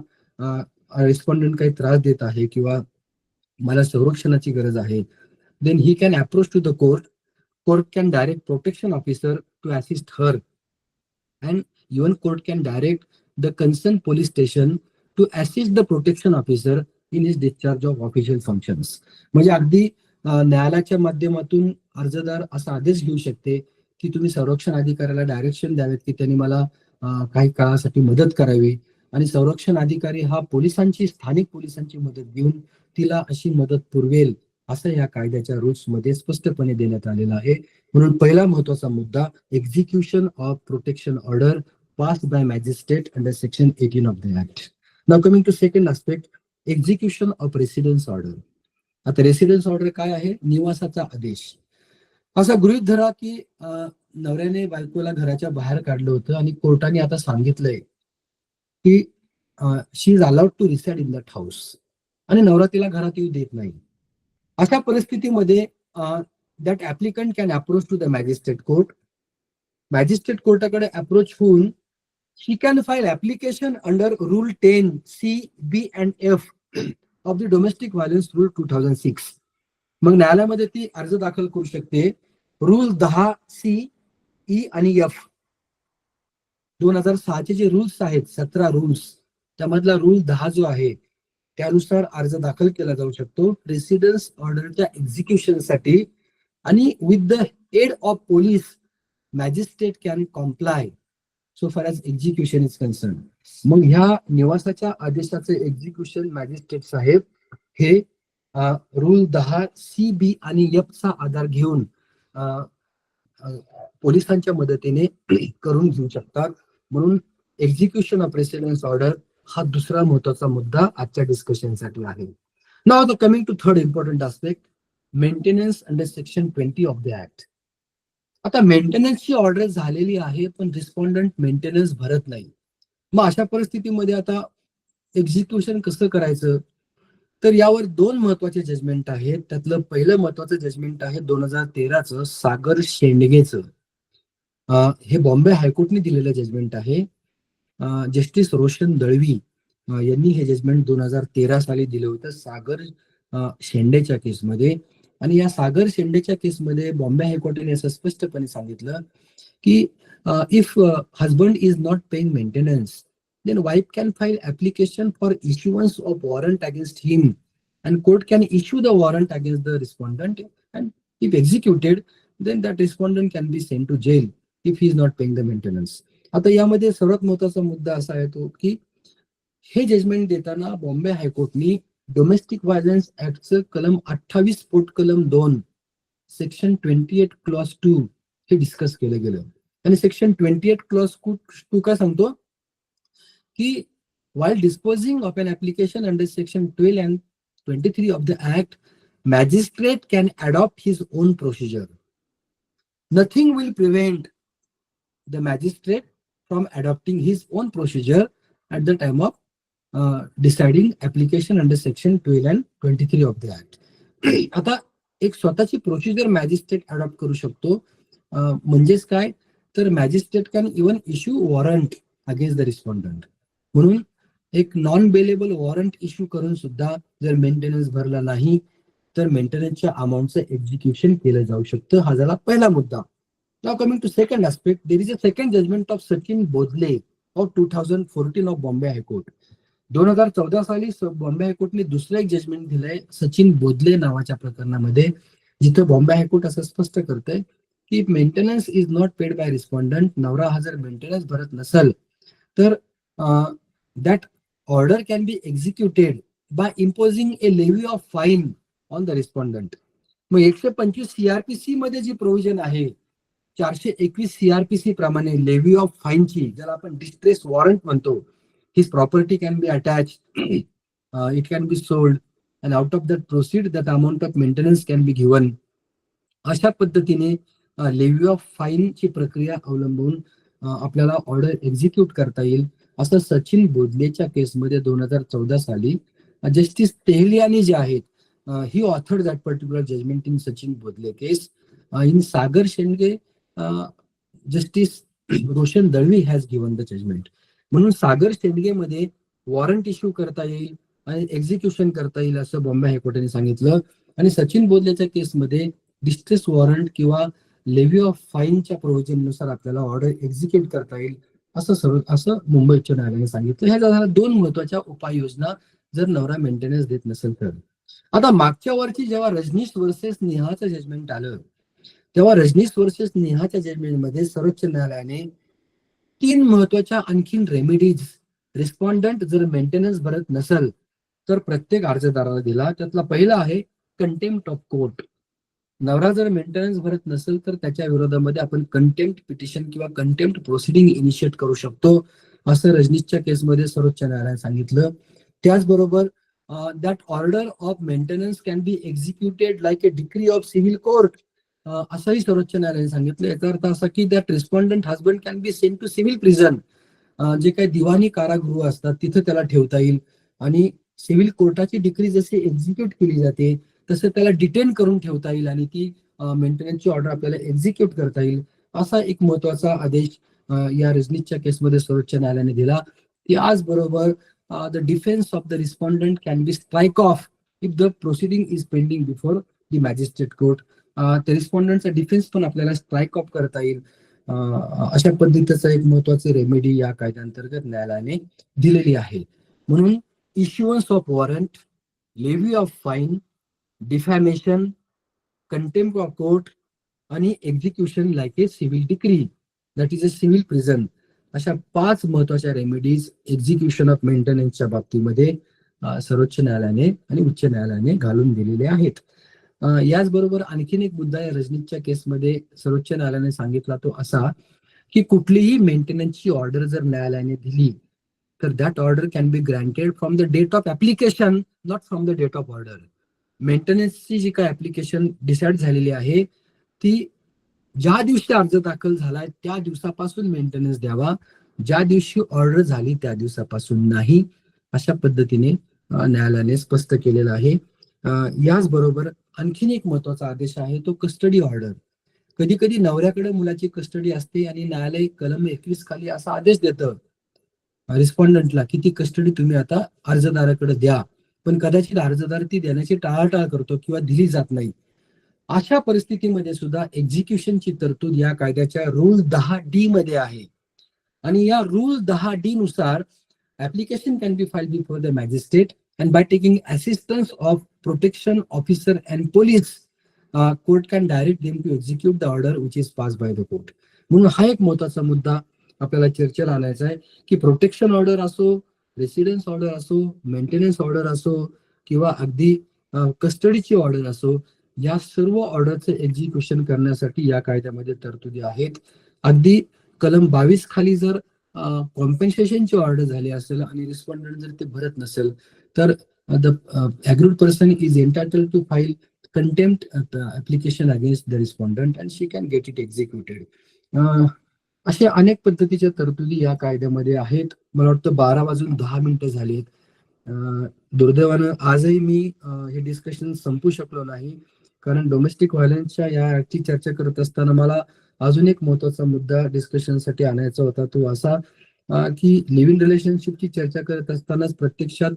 रिस्पॉन्डंट काही त्रास देत आहे किंवा मला संरक्षणाची गरज आहे, then he can approach to the court. Court can direct protection officer to assist her, and even court can direct the concerned police station to assist the protection officer in his discharge of official functions. म्हणजे अगदी न्यायालयाच्या माध्यमातून अर्जदार असा आदेश घेऊ शकते की तुम्ही संरक्षण अधिकाऱ्याला डायरेक्शन द्यावेत की त्यांनी मला काही काळासाठी मदत करावी. आणि संरक्षण अधिकारी हा पोलिसांची स्थानिक पोलिसांची मदत घेऊन तिला अशी मदत पुरवेल असं या कायद्याच्या रूल्स मध्ये स्पष्टपणे देण्यात आलेलं आहे. म्हणून पहिला महत्वाचा मुद्दा execution of protection order passed by magistrate under section 18 of the act. Now coming to second aspect, execution of residence order. आता रेसिडेन्स ऑर्डर काय आहे? निवासाचा आदेश. असा गृहीत धरा की नवऱ्याने बायकोला घराच्या बाहेर काढलं होतं आणि कोर्टाने आता सांगितलंय की she is allowed to reside in that house आणि नवरा तिला घरात येऊ देत नाही. अशा परिस्थितीमध्ये that applicant can approach to the magistrate court. Magistrate कोर्टाकडे अप्रोच होऊन she can file application under rule 10 C, B and F of the domestic violence rule 2006. मग न्यायालयामध्ये ती अर्ज दाखल करू शकते. रूल 10 C, E आणि F 2006चे जे रूल्स आहेत 17 रूल्स त्यामधला रूल 10 जो आहे त्यानुसार अर्ज दाखल केला जाऊ शकतो रेसिडेन्स ऑर्डरच्या एक्झिक्युशन साठी. आणि with the aid of police magistrate can comply so far as execution is concern. मग ह्या निवासाच्या आदेशाचे एक्झिक्युशन मॅजिस्ट्रेट साहेब हे रूल 10 C, B आणि F चा आधार घेऊन पोलिसांच्या मदतीने करून घेऊ शकतात. म्हणून एक्झिक्युशन ऑफ रेसिडेन्स ऑर्डर हा दुसरा महत्वाचा मुद्दा आजच्या डिस्कशन साठी आहे. Now the coming to third important aspect, maintenance under section 20 of the act. आता मेंटेनन्सची ऑर्डर झालेली आहे पण रिस्पॉन्डंट मेंटेनन्स भरत नाही. मग अशा परिस्थितीमध्ये आता एक्झिक्युशन कसं करायचं? तर यावर 2 महत्वाचे जजमेंट आहेत. त्यातलं पहिलं महत्वाचं जजमेंट आहे 2013चं सागर शेंडगेचं. हे बॉम्बे हायकोर्टने दिलेलं जजमेंट आहे. जस्टिस रोशन दळवी यांनी हे जजमेंट 2013 साली दिलं होतं सागर शेंडेच्या केसमध्ये. आणि या सागर शेंडेच्या केसमध्ये बॉम्बे हायकोर्टाने असं स्पष्टपणे सांगितलं की if husband is not paying maintenance then wife can file application for issuance of warrant against him and court can issue the warrant against the respondent, and if executed, then that respondent can be sent to jail if he is not paying the maintenance. आता यामध्ये सर्वात महत्वाचा मुद्दा असा आहे तो की हे जजमेंट देताना बॉम्बे हायकोर्टनी डोमेस्टिक व्हायलन्स ऍक्टचं कलम 28 पोट कलम 2 सेक्शन 28 क्लॉज 2 हे डिस्कस केलं गेलं. आणि सेक्शन 28 क्लॉज 2 काय सांगतो की while disposing of an application under section 12 and 23 of the act, magistrate can adopt his own procedure. Nothing will prevent the magistrate from adopting his own procedure at the time of deciding application under section 12 and 23 of the act. आता एक स्वतःची procedure magistrate adopt करू शकतो. म्हणजेच काय तर magistrate can even issue warrant against the respondent. म्हणून एक नॉन बेलेबल वॉरंट इश्यू करून सुद्धा जर मेंटेनन्स भरला नाही तर मेंटेनन्सच्या अमाऊंटचं एक्झिक्युशन केलं जाऊ शकतं. हा झाला पहिला मुद्दा. Now coming to second aspect, there is a second judgment of Sachin Bodhale of 2014 of Bombay high court. 2014 साली बॉम्बे हायकोर्टने दुसरं एक जजमेंट दिलंय सचिन बोधले नावाच्या प्रकरणामध्ये, जिथं बॉम्बे हायकोर्ट असं स्पष्ट करतंय की maintenance is not paid by respondent. नवरा हा जर मेंटेनन्स भरत नसेल तर that order can be executed by imposing a levy of fine on the respondent. मग 125 CRPC मध्ये जी प्रोव्हिजन आहे 421 CRPC प्रमाणे लेव्ही ऑफ फाईनची, ज्याला आपण डिस्ट्रेस वॉरंट म्हणतो, his property can be attach, it can be sold and out of that proceed that amount of maintenance can be given. अशा पद्धतीने levy of फाईनची प्रक्रिया अवलंबून आपल्याला ऑर्डर एक्झिक्यूट करता येईल, असं सचिन बोधलेच्या केसमध्ये 2014 साली जस्टिस तेहलियानी जे आहेत he authored that particular judgment in Sachin Bodhale case. In Sagar Shendge justice Roshan Dalvi has given the judgment. म्हणून सागर शेंडगे मध्ये वॉरंट इश्यू करता येईल आणि एक्झिक्युशन करता येईल असं बॉम्बे हायकोर्टाने सांगितलं. आणि सचिन बोधलेच्या केसमध्ये डिस्ट्रेस वॉरंट किंवा लेव्ही ऑफ फाईनच्या प्रोव्हिजननुसार आपल्याला ऑर्डर एक्झिक्यूट करता येईल असं मुंबई उच्च न्यायालयाने सांगितलं. ह्या झाल्या दोन महत्वाच्या उपाययोजना जर नवरा मेंटेनन्स देत नसेल तर. आता मागच्या वर्षी जेव्हा रजनीश वर्सेस नेहाचं जजमेंट आलं तेव्हा रजनीश वर्सेस नेहाच्या जजमेंटमध्ये सर्वोच्च न्यायालयाने 3 महत्वाच्या आणखीन रेमेडीज रिस्पॉन्डंट जर मेंटेनन्स भरत नसेल तर प्रत्येक अर्जदाराला दिला. त्यातला पहिला आहे कंटेम्प्ट ऑफ कोर्ट. नवरा जर मेंटेनन्स भरत नसेल तर त्याच्या विरोधामध्ये आपण कंटेम्प्ट पिटिशन किंवा कंटेम्प्ट प्रोसिडिंग इनिशिएट करू शकतो असं रजनीशच्या केसमध्ये सर्वोच्च न्यायालयाने सांगितलं. त्याचबरोबर that order of maintenance can be executed like a decree of civil court असंही सर्वोच्च न्यायालयाने सांगितलं. याचा अर्थ असा की that respondent husband can be sent to civil prison, जे काही दिवाणी कारागृह असतात तिथं त्याला ठेवता येईल आणि सिव्हिल कोर्टाची डिक्री जशी एक्झिक्यूट केली जाते तसं त्याला डिटेन करून ठेवता येईल आणि ती मेंटेनन्सची ऑर्डर आपल्याला एक्झिक्यूट करता येईल असा एक महत्वाचा आदेश या रजनीशच्या केसमध्ये सर्वोच्च न्यायालयाने दिला. की आज बरोबर the defence of the respondent can be strike of if the proceeding is pending before the magistrate court. त्या रिस्पॉन्डंटचा डिफेन्स पण आपल्याला स्ट्राईक ऑफ करता येईल. अशा पद्धतीचं एक महत्वाचं रेमेडी या कायद्याअंतर्गत न्यायालयाने दिलेली आहे. म्हणून issuance of warrant, levy of fine, defamation, contempt of court आणि execution like a civil decree that is a civil prison, अशा 5 महत्वाच्या रेमेडीज एक्झिक्युशन ऑफ मेंटेनन्सच्या बाबतीमध्ये सर्वोच्च न्यायालयाने आणि उच्च न्यायालयाने घालून दिलेले आहेत. याचबरोबर आणखीन एक मुद्दा या रजनीशच्या केसमध्ये सर्वोच्च न्यायालयाने सांगितला तो असा की कुठलीही मेंटेनन्सची ऑर्डर जर न्यायालयाने दिली तर that order can be granted from the date of application, not from the date of order. मेंटेनन्सची जी काय ऍप्लिकेशन डिसाईड झालेली आहे ती ज्या दिवशी अर्ज दाखल झालाय त्या दिवसापासून मेंटेनन्स द्यावा, ज्या दिवशी ऑर्डर झाली त्या दिवसापासून नाही, अशा पद्धतीने न्यायालयाने स्पष्ट केलेलं आहे. याचबरोबर आणखीन एक महत्वाचा आदेश आहे तो कस्टडी ऑर्डर. कधी कधी नवऱ्याकडे मुलाची कस्टडी असते आणि न्यायालय कलम 21 खाली असा आदेश देतं रिस्पॉन्डंटला की ती कस्टडी तुम्ही आता अर्जदाराकडे द्या, पण कदाचित अर्जदार ती देण्याची टाळाटाळ करतो किंवा दिली जात नाही. अशा परिस्थितीमध्ये सुद्धा एक्झिक्युशनची तरतूद या कायद्याच्या रूल 10D मध्ये आहे आणि या रूल 10D नुसार application can be filed before the magistrate and by taking assistance of protection officer and police court can direct them to execute the order which is passed by the court. म्हणून हा एक महत्वाचा मुद्दा आपल्याला चर्चेला आणायचा आहे की प्रोटेक्शन ऑर्डर असो, रेसिडेन्स ऑर्डर असो, मेंटेनन्स ऑर्डर असो किंवा अगदी कस्टडीची ऑर्डर असो, या सर्व ऑर्डरचं एक्झिक्युशन करण्यासाठी या कायद्यामध्ये तरतुदी आहेत. अगदी कलम 22 खाली जर कॉम्पेन्सेशनची ऑर्डर झाली असेल आणि रिस्पॉन्डंट जर ते भरत नसेल तर the aggrieved person is entitled to file contempt application against the respondent and she can get it executed. अशा अनेक पद्धतीच्या तरतुदी या कायद्यामध्ये आहेत. मला वाटतं 12:10 झालीत. दुर्दैवानं आजही मी हे डिस्कशन संपू शकलो नाही, कारण डोमेस्टिक व्हायलन्सच्या याची चर्चा करत असताना मला अजून एक महत्वाचा मुद्दा डिस्कशनसाठी आणायचा होता. तो असा की लिव्ह इन रिलेशनशिपची चर्चा करत असतानाच प्रत्यक्षात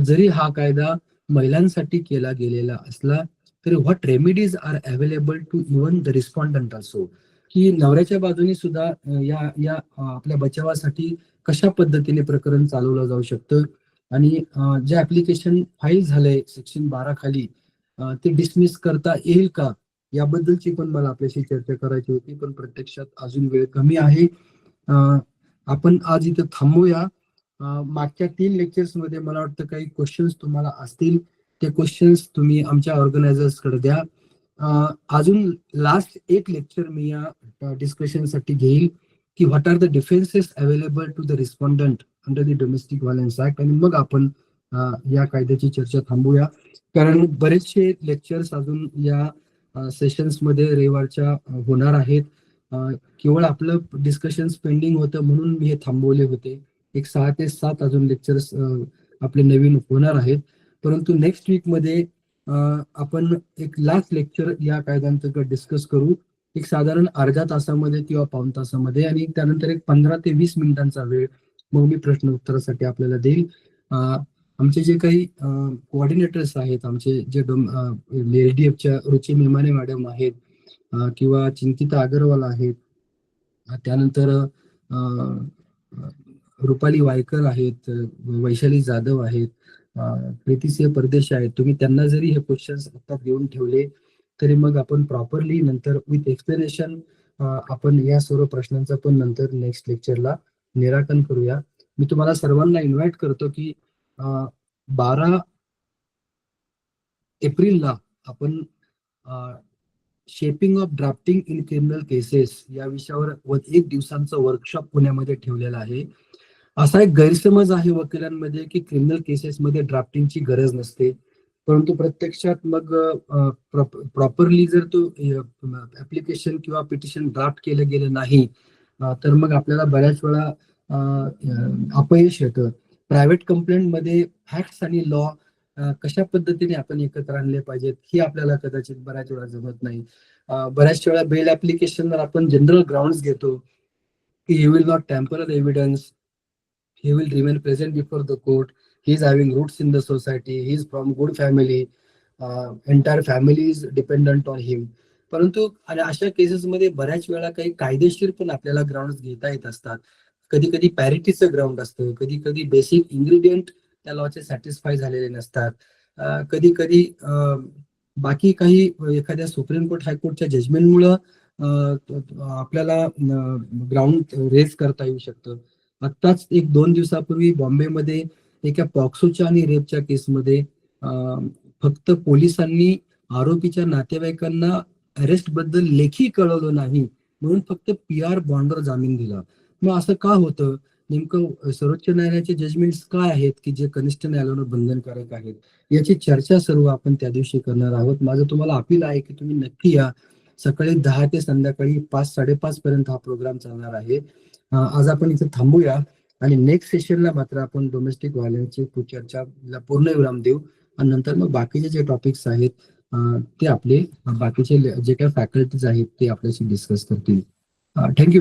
जरी हा कायदा महिलांसाठी केला गेलेला असला तरी what remedies are available to even the respondent also, की नवऱ्याच्या बाजूने सुद्धा या आपल्या बचावासाठी कशा पद्धतीने प्रकरण चालवलं जाऊ शकतं आणि जे ऍप्लिकेशन फाईल झालंय सेक्शन 12 खाली ते डिसमिस करता येईल का, याबद्दलची पण मला आपल्याशी चर्चा करायची होती, पण प्रत्यक्षात अजून वेळ कमी आहे. आपण आज इथे थांबूया. मागच्या 3 लेक्चर्स मध्ये मला वाटतं काही क्वेश्चन्स तुम्हाला असतील, ते क्वेश्चन्स तुम्ही आमच्या ऑर्गनायझर्स कडे द्या. अजून लास्ट एक लेक्चर मी या डिस्कशनसाठी घेईल की what are the defences available to the respondent under the domestic violence act, आणि मग आपण या कायद्याची चर्चा थांबूया, कारण बरेचसे लेक्चर्स अजून या सेशन्स मध्ये रविवारच्या होणार आहेत. केवळ आपलं डिस्कशन पेंडिंग होतं म्हणून मी हे थांबवले होते. एक 6 ते 7 अजून लेक्चर्स आपले नवीन होणार आहेत, परंतु नेक्स्ट वीक मध्ये आपण एक लास्ट लेक्चर या कायद्यांतर्गत डिस्कस करू, एक साधारण अर्ध्या तासामध्ये किंवा पाऊण तासामध्ये, आणि त्यानंतर एक 15 ते 20 मिनिटांचा वेळ मग मी प्रश्न उत्तरासाठी आपल्याला देईल. आमचे जे काही कोऑर्डिनेटर्स आहेत, आमचे जे LDFच्या रुची मेमाने मॅडम आहेत किंवा चिंतिता अगरवाल आहेत, त्यानंतर रुपाली वायकर आहेत, वैशाली जाधव आहेत, प्रीतीसिंह परदेशी आहेत, तुम्ही त्यांना जरी हे क्वेश्चन्स आता देऊन ठेवले तरी मग आपण प्रॉपरली नंतर विथ एक्सप्लेनेशन आपण या सर्व प्रश्नांचं पण नंतर नेक्स्ट लेक्चरला निराकरण करूया. मी तुम्हाला सर्वांना इन्व्हाइट करतो की 12 एप्रिलला आपण shaping of drafting in criminal cases या विषयावर 1 दिवसांचं वर्कशॉप पुण्यामध्ये ठेवलेलं आहे. असा एक गैरसमज आहे वकिलांमध्ये की क्रिमिनल केसेसमध्ये ड्राफ्टिंगची गरज नसते, परंतु प्रत्यक्षात मग प्रॉपरली जर तो ऍप्लिकेशन किंवा पिटिशन ड्राफ्ट केलं गेलं नाही तर मग आपल्याला बऱ्याच वेळा अपयश येतं. प्रायव्हेट कंप्लेंट मध्ये फॅक्ट्स आणि लॉ कशा पद्धतीने आपण एकत्र आणले पाहिजेत हे आपल्याला कदाचित बऱ्याच वेळा जमत नाही. बऱ्याच वेळा बेल ऍप्लिकेशनवर आपण जनरल ग्राउंड्स घेतो की he will not tamper the evidence, he will remain present before the court, he is having roots in the society, he is from good family, entire family is dependent on him. परंतु आणि अशा cases मध्ये बऱ्याच वेळा काही कायदेशीर पण आपल्याला ग्राउंड घेता येत असतात. कधी कधी पॅरिटीचं ग्राउंड असतं, कधी कधी बेसिक इन्ग्रेडियंट त्या लॉचे सॅटिस्फाय झालेले नसतात, कधी कधी बाकी काही एखाद्या सुप्रीम कोर्ट हायकोर्टच्या जजमेंटमुळं आपल्याला ग्राउंड रेज करता येऊ शकतं. आत्ताच 1-2 दिवसापूर्वी बॉम्बेमध्ये एका पॉक्सोच्या आणि रेपच्या केसमध्ये फक्त पोलिसांनी आरोपीच्या नातेवाईकांना अरेस्ट बद्दल लेखी कळवलं नाही म्हणून फक्त PR बॉन्डवर जामीन दिला. मग असं का होतं? नेमकं सर्वोच्च न्यायालयाचे जजमेंट्स काय आहेत की जे कनिष्ठ न्यायालयावर बंधनकारक आहेत, याची चर्चा सर्व आपण त्या दिवशी करणार आहोत. माझं तुम्हाला अपील आहे की तुम्ही नक्की या. सकाळी 10 ते संध्याकाळी 5-5:30 पर्यंत हा प्रोग्राम चालणार आहे. आज आपण इथे थांबूया आणि नेक्स्ट सेशनला मात्र आपण डोमेस्टिक व्हायलन्सची चर्चाला पूर्ण विराम देऊ आणि नंतर मग बाकीचे जे टॉपिक्स आहेत ते आपले बाकीचे जे काही फॅकल्टीज आहेत ते आपल्याशी डिस्कस करतील. थँक्यू.